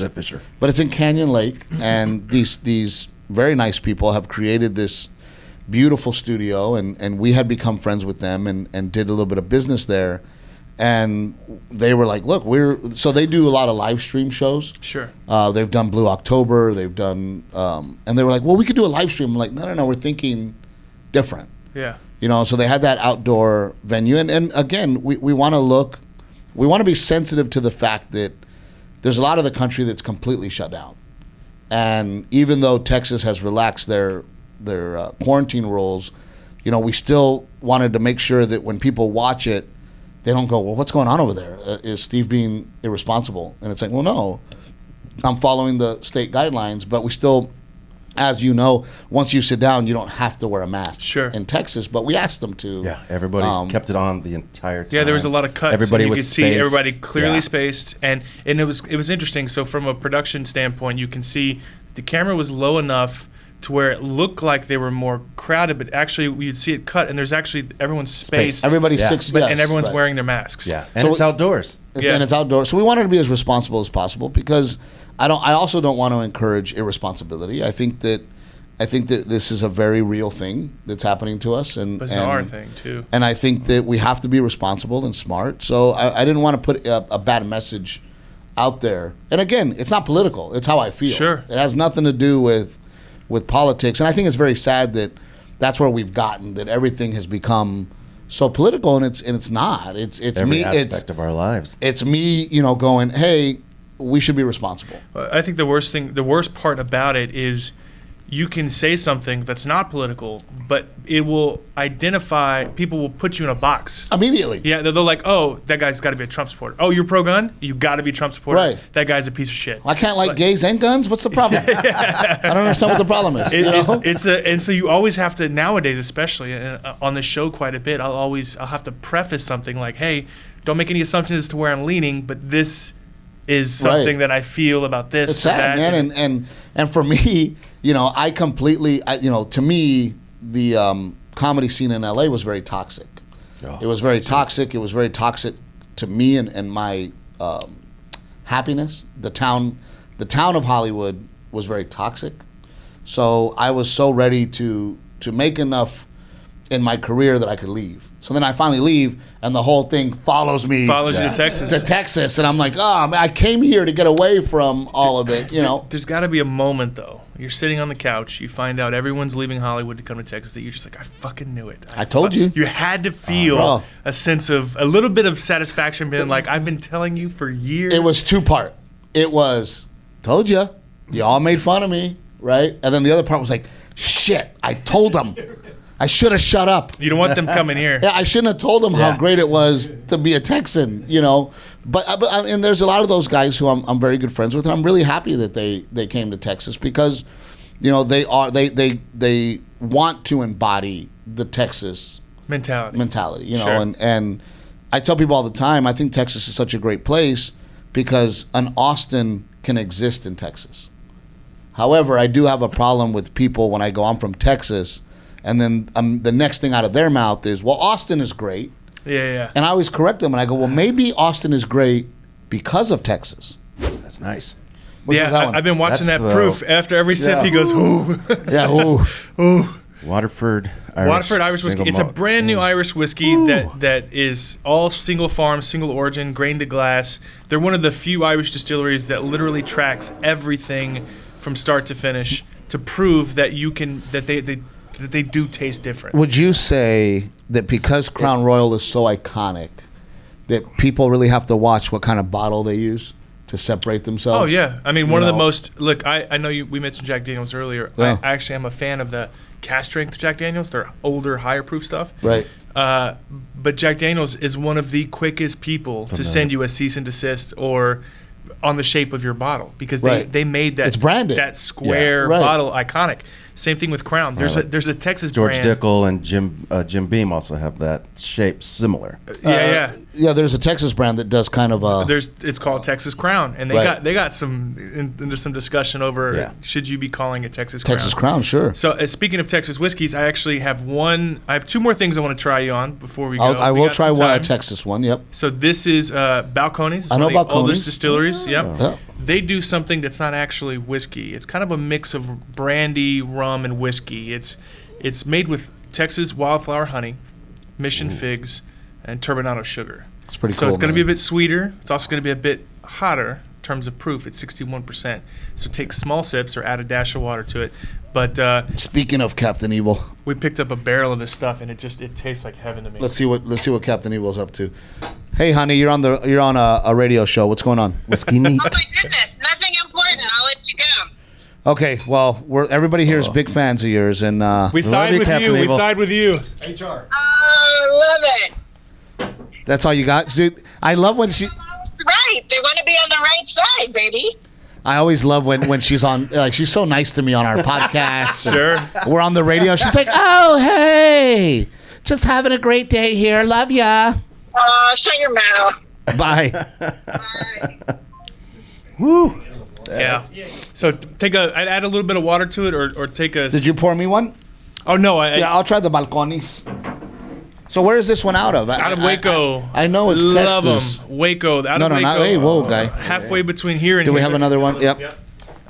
at Fisher. But it's in Canyon Lake, and these very nice people have created this beautiful studio, and we had become friends with them and did a little bit of business there. And they were like, look, so they do a lot of live stream shows. Sure. They've done Blue October. They've done, and they were like, well, we could do a live stream. I'm like, no, we're thinking different. Yeah. So they had that outdoor venue. And again, we want to be sensitive to the fact that there's a lot of the country that's completely shut down. And even though Texas has relaxed their quarantine rules, we still wanted to make sure that when people watch it, they don't go, well, what's going on over there? Is Steve being irresponsible? And it's like, well, no, I'm following the state guidelines, but we still, as you know, once you sit down, you don't have to wear a mask in Texas, but we asked them to. Yeah, everybody's kept it on the entire time. Yeah, there was a lot of cuts. Everybody you was could spaced. see everybody clearly spaced, and it was interesting. So from a production standpoint, you can see the camera was low enough to where it looked like they were more crowded, but actually you'd see it cut, and there's actually everyone's spaced. Everybody's and everyone's wearing their masks. Yeah, and it's outdoors. And it's outdoors. So we wanted to be as responsible as possible because I also don't want to encourage irresponsibility. I think that I think that this is a very real thing that's happening to us, and Bizarre thing too. And I think that we have to be responsible and smart. So I didn't want to put a bad message out there. And again, it's not political. It's how I feel. Sure. It has nothing to do with politics. And I think it's very sad that that's where we've gotten, that everything has become so political, and it's not. It's Every me. aspect of our lives. It's me, going, hey, we should be responsible. I think the worst part about it is you can say something that's not political, but it will identify, people will put you in a box. Immediately. Yeah, they're like, oh, that guy's got to be a Trump supporter. Oh, you're pro-gun? You got to be a Trump supporter. Right. That guy's a piece of shit. I can't like gays and guns. What's the problem? I don't understand what the problem is. And so you always have to, nowadays especially, on the show quite a bit, I'll have to preface something like, hey, don't make any assumptions as to where I'm leaning, but this is something that I feel about this. It's sad, man. And for me, I completely, to me, the comedy scene in LA was very toxic. Oh, it was very toxic. It was very toxic to me and my happiness. The town of Hollywood was very toxic. So I was so ready to make enough in my career that I could leave. So then I finally leave, and the whole thing follows me. Follows you to Texas. To Texas, and I'm like, oh, man, I came here to get away from all of it, There's got to be a moment, though. You're sitting on the couch, you find out everyone's leaving Hollywood to come to Texas, that you're just like, I fucking knew it. I told you. You had to feel a sense of, a little bit of satisfaction being like, I've been telling you for years. It was two-part. It was, told you. You all made fun of me, right? And then the other part was like, shit, I told them. I should have shut up. You don't want them coming here. Yeah, I shouldn't have told them how great it was to be a Texan, But and there's a lot of those guys who I'm very good friends with, and I'm really happy that they came to Texas because, they want to embody the Texas mentality. Sure. And I tell people all the time, I think Texas is such a great place because an Austin can exist in Texas. However, I do have a problem with people when I go, I'm from Texas. And then the next thing out of their mouth is, well, Austin is great. Yeah. And I always correct them, and I go, well, maybe Austin is great because of Texas. That's nice. I've been watching That's that proof. After every sip, he goes, ooh. Yeah, ooh. Ooh. Waterford Irish whiskey. It's a brand new Irish whiskey that is all single farm, single origin, grain to glass. They're one of the few Irish distilleries that literally tracks everything from start to finish to prove that they do taste different. Would you say that because Crown Royal is so iconic, that people really have to watch what kind of bottle they use to separate themselves? Oh, yeah. I mean, one of the most... Look, I know we mentioned Jack Daniels earlier. Yeah. I actually am a fan of the cast strength Jack Daniels. They're older, higher proof stuff. Right. But Jack Daniels is one of the quickest people to send you a cease and desist or on the shape of your bottle because they made that, it's branded. That square bottle iconic. Same thing with Crown. There's a Texas George brand. Dickel and Jim Beam also have that shape similar. Yeah, there's a Texas brand that does kind of a... It's called Texas Crown, and they got some into some discussion over should you be calling it Texas Crown? Texas Crown, sure. So speaking of Texas whiskeys, I actually have two more things I want to try you on before we go. I will try a Texas one, yep. So this is Balcones. It's I know one of the Balcones. oldest distilleries. Yep. Yeah. They do something that's not actually whiskey. It's kind of a mix of brandy, rum, and whiskey. It's made with Texas wildflower honey, mission figs, and turbinado sugar. It's pretty cool. So it's going to be a bit sweeter. It's also going to be a bit hotter in terms of proof. It's 61%. So take small sips or add a dash of water to it. But speaking of Captain Evil, we picked up a barrel of this stuff, and it tastes like heaven to me. Let's see what Captain Evil's up to. Hey, honey, you're on a radio show. What's going on? Whiskey neat. Oh my goodness, nothing important. I'll let you go. Okay, well, everybody here is big fans of yours, and we side with you. We side with you. HR. Oh, love it. That's all you got, dude. I love when she. That's right. They want to be on the right side, baby. I always love when she's on. Like, she's so nice to me on our podcast. Sure. We're on the radio. She's like, "Oh, hey, just having a great day here. Love ya." Shut your mouth. Bye. Bye. Woo. Yeah. So I'd add a little bit of water to it, or take a. Did you pour me one? Oh no. Yeah, I'll try the Balcones. So where is this one out of? Out of Waco. I know it's Love Texas. Waco. Out of Waco. Not, hey, whoa, guy. Halfway between here and Do here. we have another one? Yep.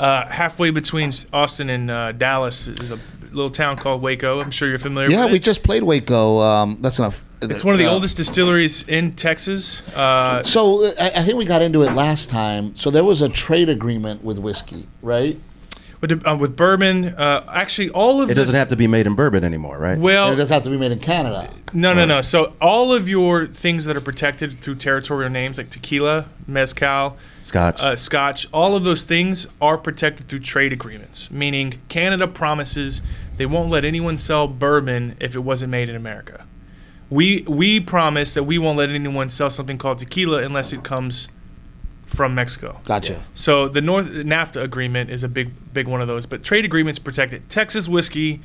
halfway between Austin and Dallas is a little town called Waco. I'm sure you're familiar with Yeah, it. we just played Waco. That's enough. It's one of the oldest distilleries in Texas. So I think we got into it last time. So there was a trade agreement with whiskey, right? With bourbon, actually all of It doesn't have to be made in bourbon anymore, right? Well, And it doesn't have to be made in Canada. no. So all of your things that are protected through territorial names like tequila, mezcal, Scotch. all of those things are protected through trade agreements, meaning Canada promises they won't let anyone sell bourbon if it wasn't made in America. We promise that we won't let anyone sell something called tequila unless it comes from Mexico. Gotcha. So the NAFTA agreement is a big one of those, but trade agreements protect it. Texas whiskey,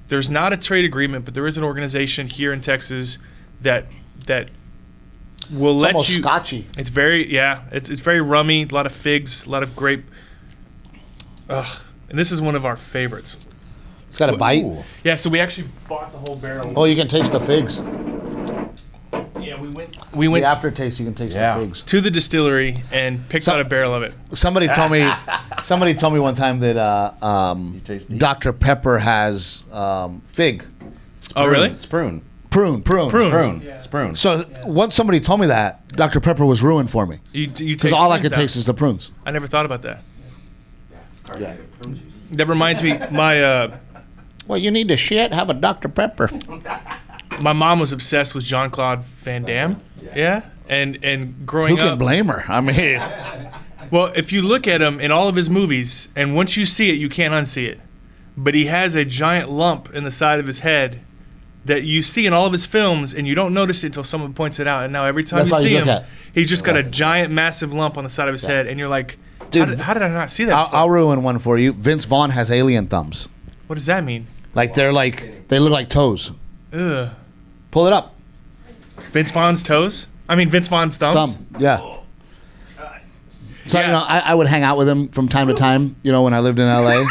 there's not a trade agreement, but there is an organization here in Texas that will let almost you. Scotchy. It's very it's very rummy, a lot of figs, a lot of grape. And this is one of our favorites. It's got a bite. Ooh. Yeah, so we actually bought the whole barrel. Oh, you can taste the figs. Yeah, we went The aftertaste, you can taste the figs. to the distillery and picked out a barrel of it. Somebody told me one time that taste deep. Dr. Pepper has fig. Oh, really? It's prune. Prune. It's prune. So once somebody told me that, Dr. Pepper was ruined for me. You Because taste all I prunes could now. taste is the prunes. I never thought about that. Yeah. That reminds me, my Well, you need to shit, have a Dr. Pepper. my mom was obsessed with Jean-Claude Van Damme. Yeah. And growing Who can up, blame her? I mean, well, if you look at him in all of his movies, and once you see it, you can't unsee it. But he has a giant lump in the side of his head that you see in all of his films, and you don't notice it until someone points it out. And now every time That's you all you see look him, at. he's just got a gigiant, massive lump on the side of his head, and you're like, Dude, how did I not see that? I'll ruin one for you. Vince Vaughn has alien thumbs. What does that mean? Like they look like toes. Ugh. Pull it up. Vince Vaughn's toes? I mean, Vince Vaughn's thumbs? Thumb. Yeah. So Yeah. I would hang out with him from time to time. When I lived in LA.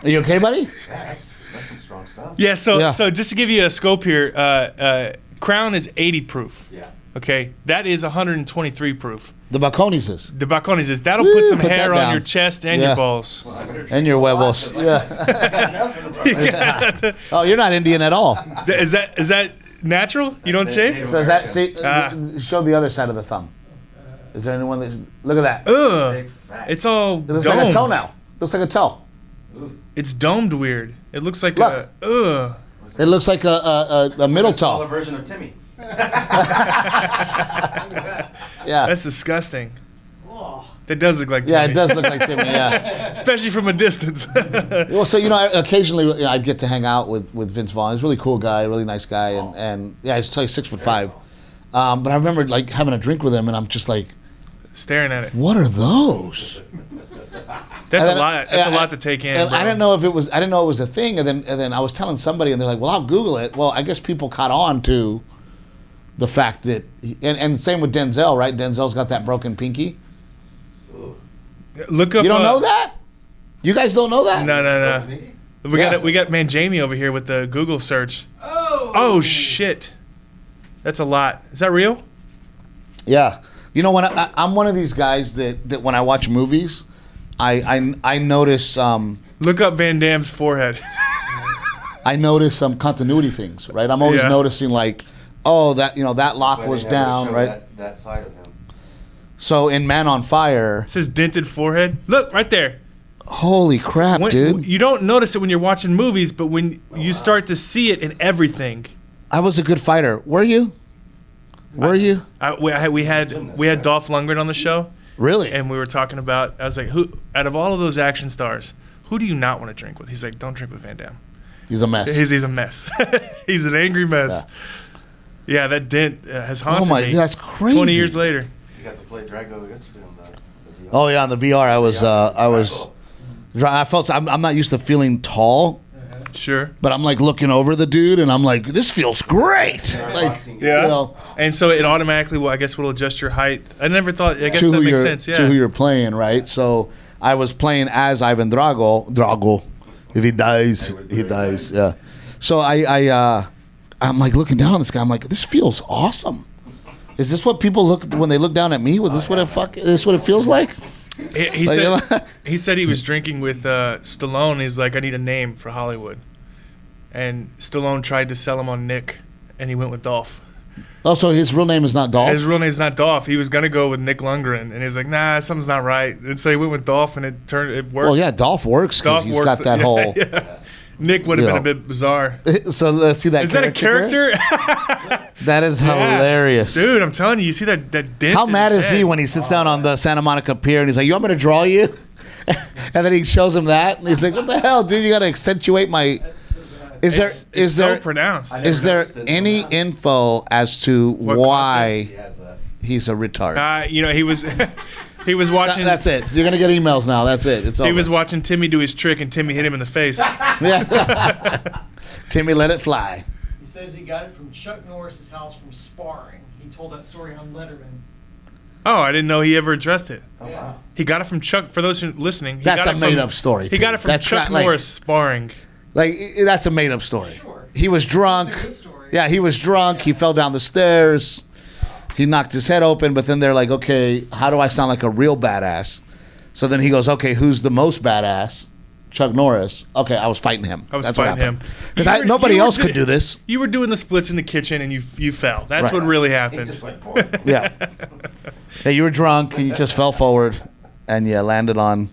Are you okay, buddy? That's some strong stuff. Yeah, so Yeah. so just to give you a scope here, Crown is 80 proof. Yeah. Okay, that is 123 proof. The Bacones is. The Bacones is that'll Woo, put some put that hair on down. your chest and Yeah. your balls. And your huevos. Yeah. Oh, you're not Indian at all. Is that natural? You don't shave? So is that see? Ah. Show the other side of the thumb. Is there anyone that? Look at that. Ugh. It's all It looks domed. like a toenail. Looks like a toe. It's domed weird. It looks like Look. It looks like a middle toe. version of Timmy. Yeah. That's disgusting. That does look like Yeah, Timmy. it does look like Timmy. Yeah. Especially from a distance. Well, so occasionally I'd get to hang out with Vince Vaughn. He's a really cool guy, really nice guy, and yeah, he's 6'5". But I remember like having a drink with him, and I'm just like, Staring at it. what are those? That's And a then- lot. That's a yeah, lot to take in. And bro. I didn't know it was a thing, and then I was telling somebody, and they're like, "Well, I'll Google it." Well, I guess people caught on to the fact that, and same with Denzel, right? Denzel's got that broken pinky. Look up. You don't know that? You guys don't know that? No. Yeah. We got man Jamie over here with the Google search. Oh shit. That's a lot. Is that real? Yeah. When I'm one of these guys that when I watch movies, I notice Look up Van Damme's forehead. I notice some continuity things, right? I'm always Yeah. noticing like, oh, that that lock was down, right? That side of him. So in Man on Fire, It says dented forehead. Look right there. holy crap, dude! You don't notice it when you're watching movies, but when you start to see it in everything. I was a good fighter. Were you? Were you? We had Dolph Lundgren on the show, Really? and we were talking about. I was like, who out of all of those action stars, who do you not want to drink with? He's like, don't drink with Van Damme. He's a mess. He's a mess. He's an angry mess. Yeah, that dent has haunted Oh my, me. that's crazy. 20 years later. You got to play Drago yesterday on the Oh yeah, on the VR, I felt I'm not used to feeling tall, Sure. but I'm like looking over the dude, and I'm like, this feels great. Like, Yeah. And so it automatically, I guess, will adjust your height. I never thought. I guess to that who makes you're sense. Yeah. to who you're playing, right? So I was playing as Ivan Drago. If he dies, he dies. Yeah. So I'm like looking down on this guy. I'm like, this feels awesome. Is this what people look when they look down at me? Was this what it feels like? He said he was drinking with Stallone. He's like, I need a name for Hollywood. And Stallone tried to sell him on Nick, and he went with Dolph. Oh, so his real name is not Dolph? His real name is not Dolph. He was going to go with Nick Lundgren, and he's like, nah, something's not right. And so he went with Dolph, and it worked. Well, yeah, Dolph works because he's got that whole... Yeah. Nick would have been a bit bizarre. So let's see that. Is that a character? That is hilarious, dude. I'm telling you, see that dent. How mad is he when he sits down on the Santa Monica Pier and he's like, "You want me to draw you?" And then he shows him that, and he's like, "What the hell, dude? You got to accentuate my." Is there pronounced? Is there any info as to why he's a retard? He was. He was watching. That's it. You're gonna get emails now. That's it. It's over. He was watching Timmy do his trick, and Timmy hit him in the face. Yeah. Timmy let it fly. He says he got it from Chuck Norris's house from sparring. He told that story on Letterman. Oh, I didn't know he ever addressed it. Oh, wow. He got it from Chuck. For those who are listening, that's a made-up story. He got it from Chuck Norris sparring. Like that's a made-up story. Sure. He was drunk. That's a good story. Yeah, he was drunk. He fell down the stairs. He knocked his head open, but then they're like, okay, how do I sound like a real badass? So then he goes, okay, who's the most badass? Chuck Norris. Okay, I was fighting him. I was fighting him. Because nobody else could do this. You were doing the splits in the kitchen, and you fell. That's what really happened. Yeah. Yeah, you were drunk, and you just fell forward, and you landed on...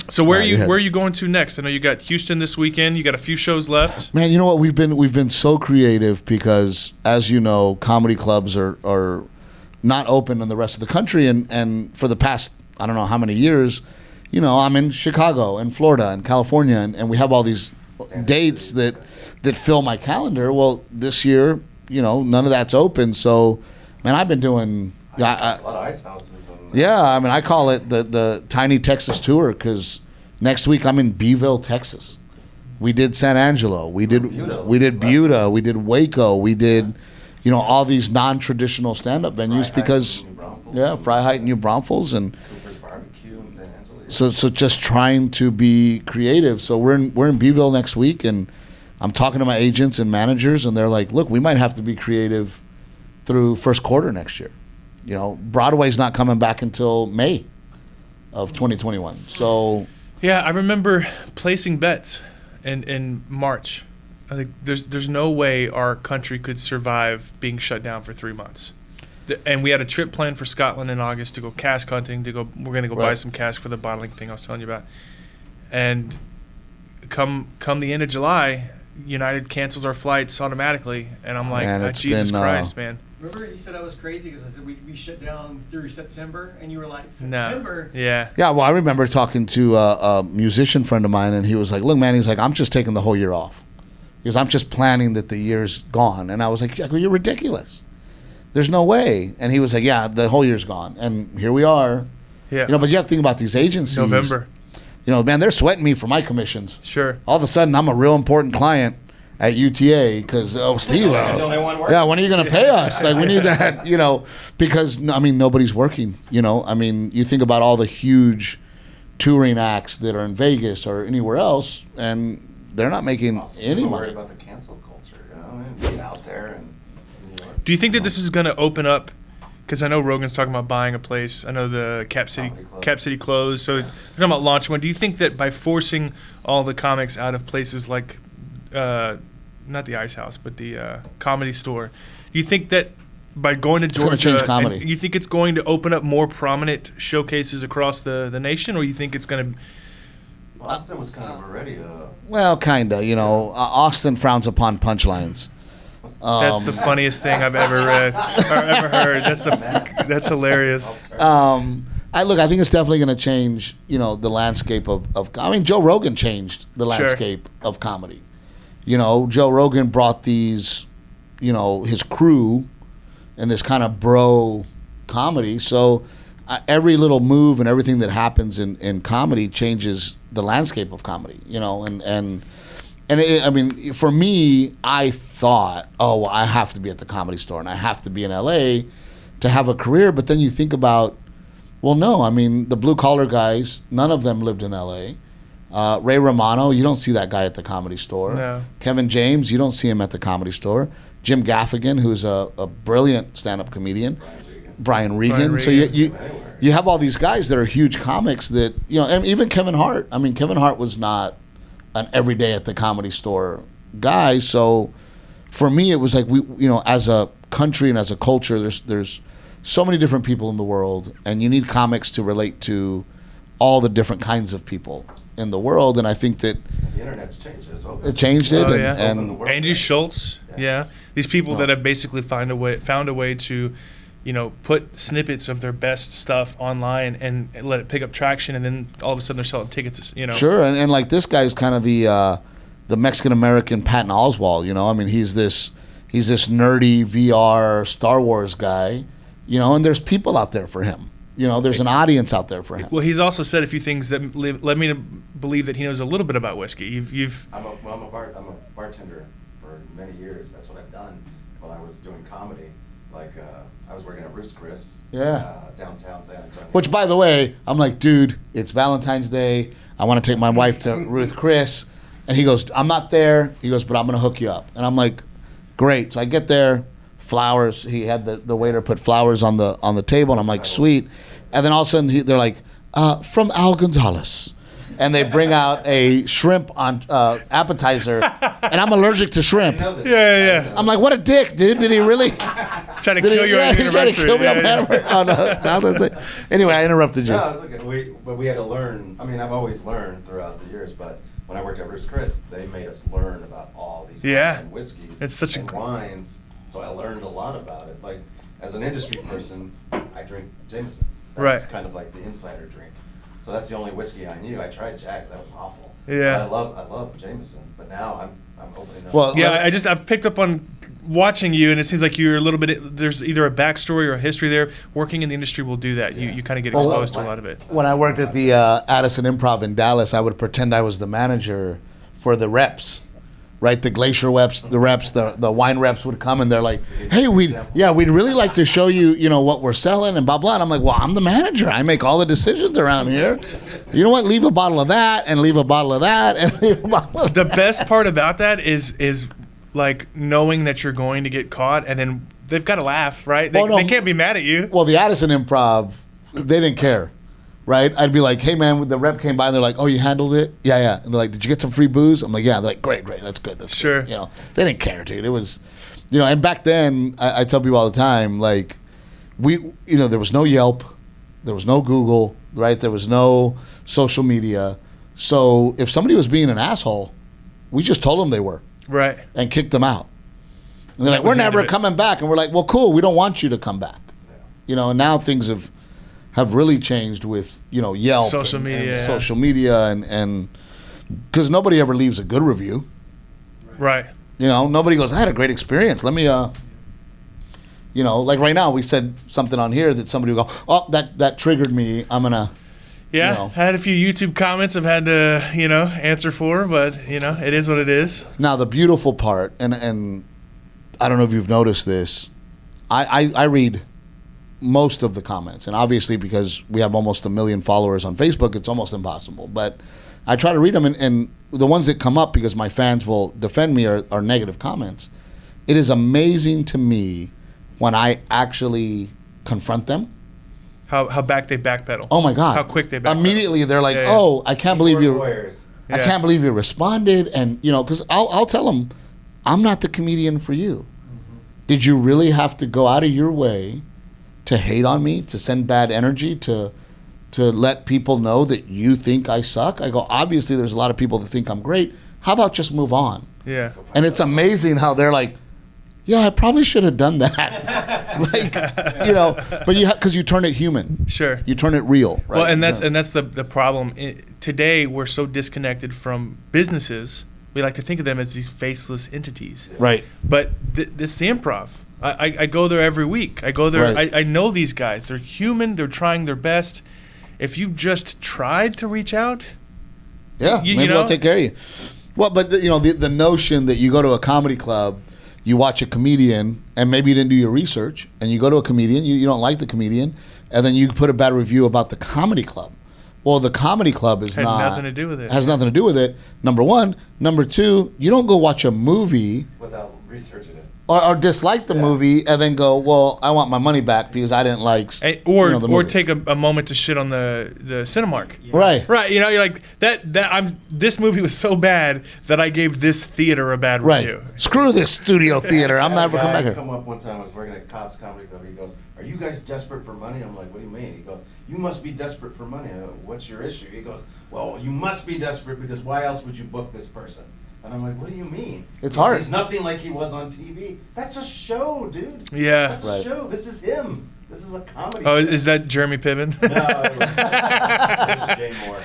So where are you going to next? I know you got Houston this weekend. You got a few shows left. Man, you know what? We've been so creative because, as you know, comedy clubs are not open in the rest of the country, and for the past I don't know how many years, I'm in Chicago and Florida and California, and we have all these dates that fill my calendar. Well, this year, none of that's open. So, man, I've been doing a lot of ice houses. Yeah, I mean, I call it the Tiny Texas Tour because next week I'm in Beeville, Texas. We did San Angelo. We did Buda. We did Waco. We did, all these non-traditional stand-up venues because, Freiheit, New Braunfels, and Cooper's Barbecue in San Angelo. So just trying to be creative. So we're in Beeville next week, and I'm talking to my agents and managers, and they're like, look, we might have to be creative through first quarter next year. Broadway's not coming back until May of 2021. So yeah, I remember placing bets in March. I think there's no way our country could survive being shut down for 3 months. And we had a trip planned for Scotland in August to go cask hunting. We're gonna go buy some cask for the bottling thing I was telling you about. And come the end of July, United cancels our flights automatically, and I'm like, Jesus Christ, man. Remember you said I was crazy because I said we shut down through September, and you were like, September? No. Yeah. Yeah, well, I remember talking to a musician friend of mine, and he was like, look, man, he's like, I'm just taking the whole year off. Because I'm just planning that the year's gone. And I was like, you're ridiculous. There's no way. And he was like, yeah, the whole year's gone. And here we are. Yeah. But you have to think about these agencies. November. Man, they're sweating me for my commissions. Sure. All of a sudden, I'm a real important client at UTA because, Steve, when are you going to pay us? Like, we need that, because, nobody's working, you think about all the huge touring acts that are in Vegas or anywhere else, and they're not making any money. Worried about the cancel culture, and get out there. And do you think that this is going to open up? Because I know Rogan's talking about buying a place. I know the Cap City closed. So they're talking about launching one. Do you think that by forcing all the comics out of places like not the Ice House, but the Comedy Store, do you think that by going to Georgia, it's going to change comedy? You think it's going to open up more prominent showcases across the nation, or you think it's going to? Austin was kind of already. Well, kind of. Austin frowns upon punchlines. That's the funniest thing I've ever read or ever heard. That's hilarious. I think it's definitely going to change, the landscape of Joe Rogan changed the landscape of comedy. Joe Rogan brought these, his crew and this kind of bro comedy. So every little move and everything that happens in comedy changes the landscape of comedy, And for me, I thought, I have to be at the Comedy Store and I have to be in LA to have a career. But then you think about, well, no, the blue collar guys, none of them lived in LA. Ray Romano, you don't see that guy at the Comedy Store. No. Kevin James, you don't see him at the Comedy Store. Jim Gaffigan, who's a brilliant stand-up comedian. Brian Regan. So you have all these guys that are huge comics that, you know, and even Kevin Hart. I mean, Kevin Hart was not an everyday at the Comedy Store guy. So for me, it was like we, you know, as a country and as a culture, there's so many different people in the world, and you need comics to relate to all the different kinds of people in the world. And I think that The internet's changed it. it changed it. Oh, and, yeah. and Angie Schultz, yeah. These people No. that have basically found a way to, you know, put snippets of their best stuff online and let it pick up traction, and then all of a sudden they're selling tickets. You know, sure, and like this guy's kind of the Mexican American Patton Oswalt. You know, I mean, he's this nerdy VR Star Wars guy. You know, and there's people out there for him. You know, there's an audience out there for him. Well, he's also said a few things that led me to believe that he knows a little bit about whiskey. You've I'm a bartender for many years. That's what I've done when I was doing comedy. Like I was working at Roost Chris, downtown San Antonio. Which, by the way, I'm like, dude, it's Valentine's Day. I want to take my wife to Ruth Chris. And he goes, I'm not there. He goes, but I'm going to hook you up. And I'm like, great. So I get there, flowers. He had the waiter put flowers on the table. And I'm like, sweet. And then all of a sudden, they're like, from Al Gonzales. And they bring out a shrimp on appetizer. And I'm allergic to shrimp. yeah. I'm like, what a dick, dude. Did he really? Trying to kill you on he your tried to anniversary. kill me on my anniversary. Oh, no. Anyway, I interrupted you. No, it's okay. But we had to learn. I mean, I've always learned throughout the years, but when I worked at Roost Chris, they made us learn about all these and whiskeys It's such and wines. So I learned a lot about it. Like, as an industry person, I drink Jameson. That's kind of like the insider drink. So that's the only whiskey I knew. I tried Jack. That was awful. Yeah. But I love Jameson. But now I'm opening up. Well, Yeah, I've picked up on watching you, and it seems like you're a little bit. There's either a backstory or a history there. Working in the industry will do that. You kind of get exposed to a lot of it. when I worked at the Addison Improv in Dallas, I would pretend I was the manager for the reps, right? The glacier reps, the wine reps would come, and they're like, "Hey, we'd really like to show you, you know, what we're selling and blah blah." And I'm like, "Well, I'm the manager. I make all the decisions around here. You know what? Leave a bottle of that, and leave a bottle of that, and leave a bottle of The best part about that is like knowing that you're going to get caught, and then they've got to laugh, right? They can't be mad at you. Well, the Addison Improv, they didn't care, right? I'd be like, "Hey, man," the rep came by and they're like, "Oh, you handled it?" Yeah. And they're like, "Did you get some free booze?" I'm like, "Yeah." They're like, "Great, that's good." That's Sure. Good. You know, they didn't care, dude. It was, you know, and back then, I tell people all the time, like, there was no Yelp, there was no Google, right? There was no social media. So if somebody was being an asshole, we just told them they were. Right. And kicked them out. And they're like, was "We're the end never of it. coming back." And we're like, "Well, cool. We don't want you to come back." You know, and now things have really changed with, you know, Yelp, Social media. and because nobody ever leaves a good review. Right. You know, nobody goes, "I had a great experience. Let me," you know, like right now we said something on here that somebody will go, "Oh, that triggered me. I'm gonna." Yeah, You know. I had a few YouTube comments I've had to, you know, answer for, but, you know, it is what it is. Now the beautiful part, and I don't know if you've noticed this, I read most of the comments, and obviously because we have almost 1 million followers on Facebook, it's almost impossible. But I try to read them, and the ones that come up because my fans will defend me are negative comments. It is amazing to me when I actually confront them. How back they backpedal. Oh my God! How quick they backpedal. Immediately they're like, Yeah. "Oh, I can't believe you." Lawyers. I Yeah. can't believe you responded, and you know, because I'll tell them, I'm not the comedian for you. Did you really have to go out of your way to hate on me, to send bad energy, to let people know that you think I suck? I go, obviously, there's a lot of people that think I'm great. How about just move on? Yeah. And it's amazing how they're like, "Yeah, I probably should have done that." Like, you know, but because you turn it human. Sure. You turn it real, right? Well, and that's Yeah. the problem. Today, we're so disconnected from businesses. We like to think of them as these faceless entities. Right. But it's the improv. I go there every week. I go there. Right. I know these guys. They're human. They're trying their best. If you just tried to reach out, Yeah, you maybe know? I'll take care of you. Well, but you know, the notion that you go to a comedy club, you watch a comedian, and maybe you didn't do your research, and you go to a comedian, you don't like the comedian, and then you put a bad review about the comedy club. Well, the comedy club had nothing to do with it. Has nothing to do with it. Number one. Number two, you don't go watch a movie Without researching it. or dislike the movie and then go, well, I want my money back because I didn't like the movie. Or take a moment to shit on the Cinemark. Right. Right, you're like this movie was so bad that I gave this theater a bad review. Screw this studio theater. I'm never coming back here. Come up one time. I was working at Cobb's Comedy Club. He goes, "Are you guys desperate for money?" I'm like, "What do you mean?" He goes, "You must be desperate for money." I go, "What's your issue?" He goes, "Well, you must be desperate because why else would you book this person?" And I'm like, "What do you mean?" It's hard. He's nothing like he was on TV. That's a show, dude. Yeah. That's a show. This is him. This is a comedy Oh, show. is that Jeremy Piven? No, it was Jay Moore.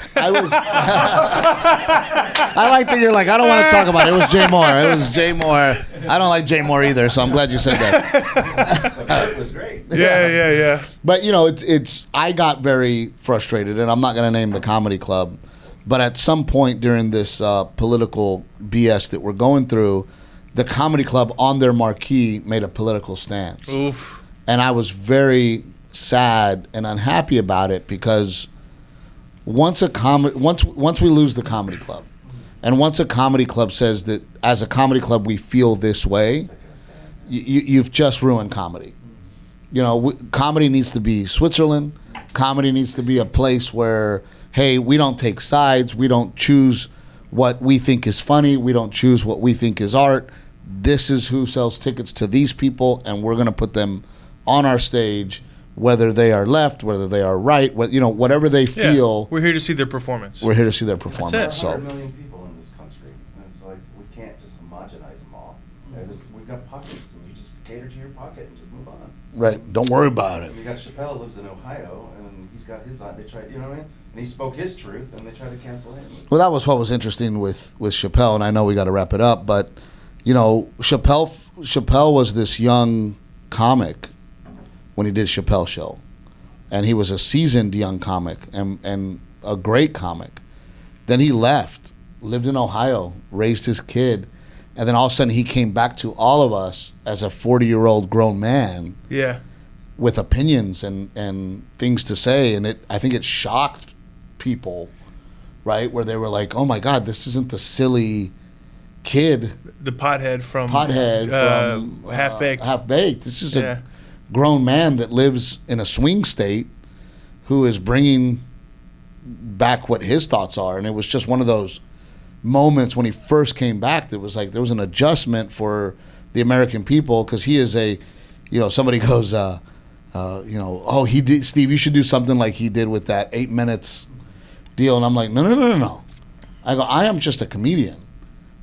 I like that you're like, I don't want to talk about it. It was Jay Moore. It was Jay Moore. I don't like Jay Moore either, so I'm glad you said that. But Hart was great. Yeah. But it's I got very frustrated, and I'm not going to name the comedy club, but at some point during this political BS that we're going through, the comedy club on their marquee made a political stance. Oof. And I was very sad and unhappy about it because once we lose the comedy club, and once a comedy club says that as a comedy club we feel this way, you've just ruined comedy. Comedy needs to be Switzerland. Comedy needs to be a place where, hey, we don't take sides. We don't choose what we think is funny. We don't choose what we think is art. This is who sells tickets to these people, and we're going to put them on our stage, whether they are left, whether they are right, whatever they feel. We're here to see their performance. We're here to see their performance. That's it. So 100 million people in this country, and it's like we can't just homogenize them all. We've got pockets, and you just cater to your pocket and just move on. right, don't worry about it. You got Chappelle lives in Ohio, and he's got his. They tried, you know what I mean? And he spoke his truth, and they tried to cancel him. Well, that was what was interesting with Chappelle, and I know we got to wrap it up, but Chappelle was this young comic when he did Chappelle Show, and he was a seasoned young comic and a great comic. Then he left, lived in Ohio, raised his kid, and then all of a sudden he came back to all of us as a 40-year-old grown man. Yeah. With opinions and things to say, and I think it shocked people, right? Where they were like, "Oh my God, this isn't the silly kid, The pothead from Half Baked. Half Baked. This is a grown man that lives in a swing state who is bringing back what his thoughts are." And it was just one of those moments when he first came back that was like there was an adjustment for the American people, because he is somebody goes, oh, he did, Steve, you should do something like he did with that 8 minutes deal. And I'm like, no. I go, I am just a comedian.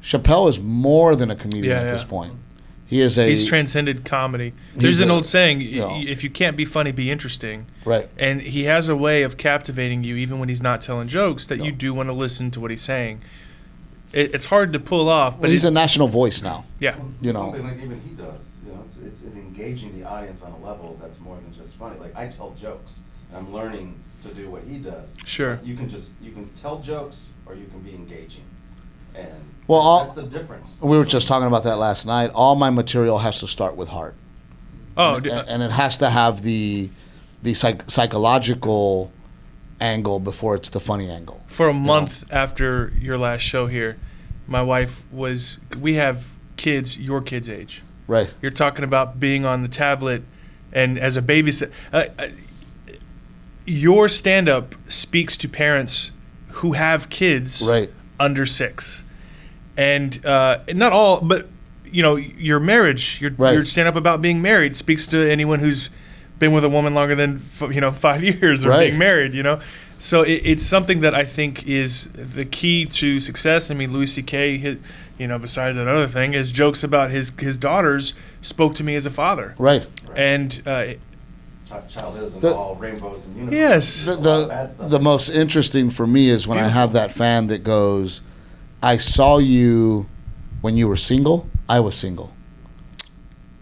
Chappelle is more than a comedian at this point. He's transcended comedy. There's an old saying, if you can't be funny, be interesting. Right. And he has a way of captivating you even when he's not telling jokes that you do want to listen to what he's saying. It's hard to pull off. But he's a national voice now. Yeah. It's something like even he does. It's engaging the audience on a level that's more than just funny. Like I tell jokes, and I'm learning to do what he does. Sure. You can tell jokes, or you can be engaging, and that's the difference. We were just talking about that last night. All my material has to start with Hart. Oh, and it has to have the psychological angle before it's the funny angle. For a month after your last show here, my wife we have kids your kids' age. Right. You're talking about being on the tablet and as a babysitter. Your stand-up speaks to parents who have kids under 6. And not all, but, your marriage, your stand-up about being married speaks to anyone who's been with a woman longer than, 5 years or being married, So it's something that I think is the key to success. I mean, Louis C.K., besides that other thing, his jokes about his daughters spoke to me as a father. Right. And child isn't all rainbows and unicorns. Yes. The most interesting for me is when I have that fan that goes, I saw you when you were single, I was single.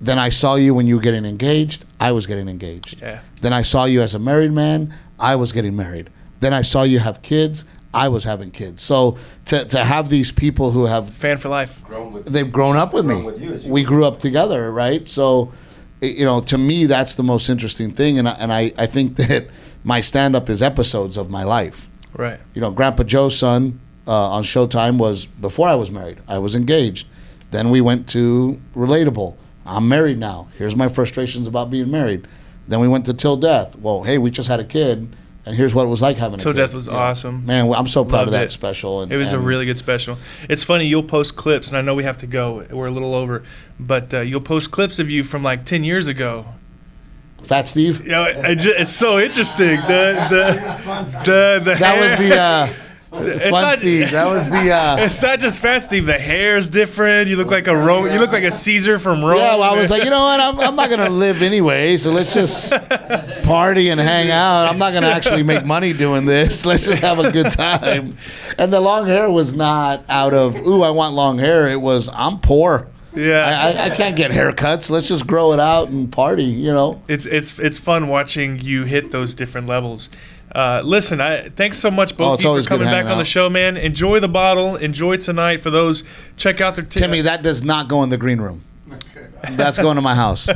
Then I saw you when you were getting engaged, I was getting engaged. Yeah. Then I saw you as a married man, I was getting married. Then I saw you have kids, I was having kids. So to have these people who have fan for life, they've grown up with me. We grew up together, right? So, to me, that's the most interesting thing, and I think that my stand-up is episodes of my life. Right. Grandpa Joe's son on Showtime was before I was married. I was engaged. Then we went to Relatable. I'm married now. Here's my frustrations about being married. Then we went to Till Death. Well, hey, we just had a kid, and here's what it was like having a Till kid. Death was awesome. Man, I'm so proud Loved of that it. special. And, It was a and really good special. It's funny, you'll post clips, and I know we have to go. We're a little over, but you'll post clips of you from like 10 years ago. Fat Steve. You know, it's so interesting. The That was hair. the Fun Steve. That was the. It's not just Fat Steve. The hair's different. You look like a Rome. You look like a Caesar from Rome. Yeah, well, I was like, you know what? I'm not gonna live anyway, so let's just party and hang out. I'm not gonna actually make money doing this. Let's just have a good time. And the long hair was not out of I want long hair. It was I'm poor. Yeah, I can't get haircuts. Let's just grow it out and party. You know. It's fun watching you hit those different levels. Listen, thanks so much, both it's of you, always for coming good back hanging on the out. show, man. Enjoy the bottle. Enjoy tonight. For those, check out their Timmy, that does not go in the green room. That's going to my house.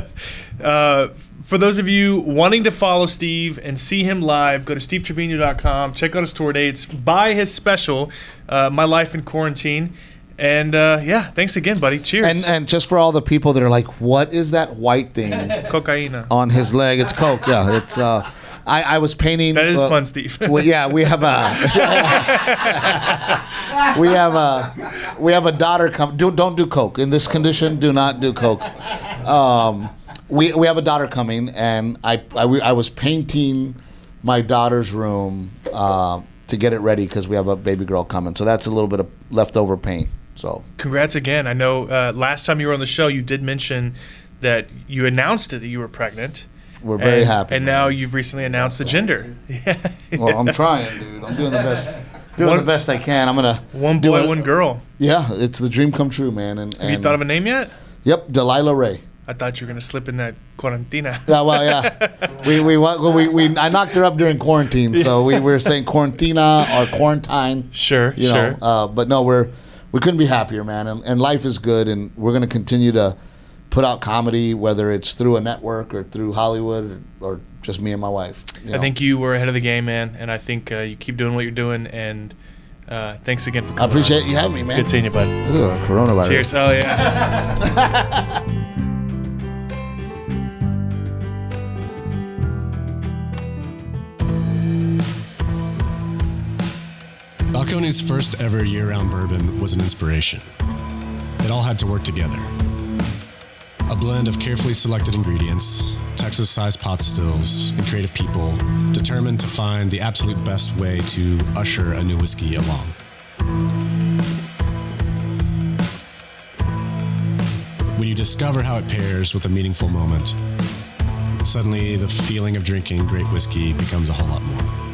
For those of you wanting to follow Steve and see him live, go to stevetrevino.com. Check out his tour dates. Buy his special, My Life in Quarantine. And thanks again, buddy. Cheers. And just for all the people that are like, what is that white thing Cocaina. on his leg? It's Coke. Yeah, it's. I was painting. That is fun, Steve. we have a daughter come. Don't do Coke in this condition. Do not do Coke. We have a daughter coming, and I was painting my daughter's room to get it ready because we have a baby girl coming. So that's a little bit of leftover paint. So Congrats again. I know last time you were on the show, you did mention that you announced that you were pregnant. we're very happy. And now you've recently announced the gender. Yeah. Well, I'm trying, dude. I'm doing the best. The best I can. I'm gonna One do boy, it. one girl. Yeah, it's the dream come true, man. And Have you thought of a name yet? Yep, Delilah Ray. I thought you were going to slip in that quarantina. Yeah, well, yeah. I knocked her up during quarantine, so we were saying quarantina or quarantine. Sure, You know, but no, we couldn't be happier, man. And life is good, and we're gonna continue to put out comedy, whether it's through a network or through Hollywood or just me and my wife. You know? I think you were ahead of the game, man, and I think you keep doing what you're doing, and thanks again for I coming appreciate you having me, man. Good seeing you, bud. Ugh, coronavirus. Cheers. Oh, yeah. Balcone's first ever year-round bourbon was an inspiration. It all had to work together. A blend of carefully selected ingredients, Texas-sized pot stills, and creative people determined to find the absolute best way to usher a new whiskey along. When you discover how it pairs with a meaningful moment, suddenly the feeling of drinking great whiskey becomes a whole lot more.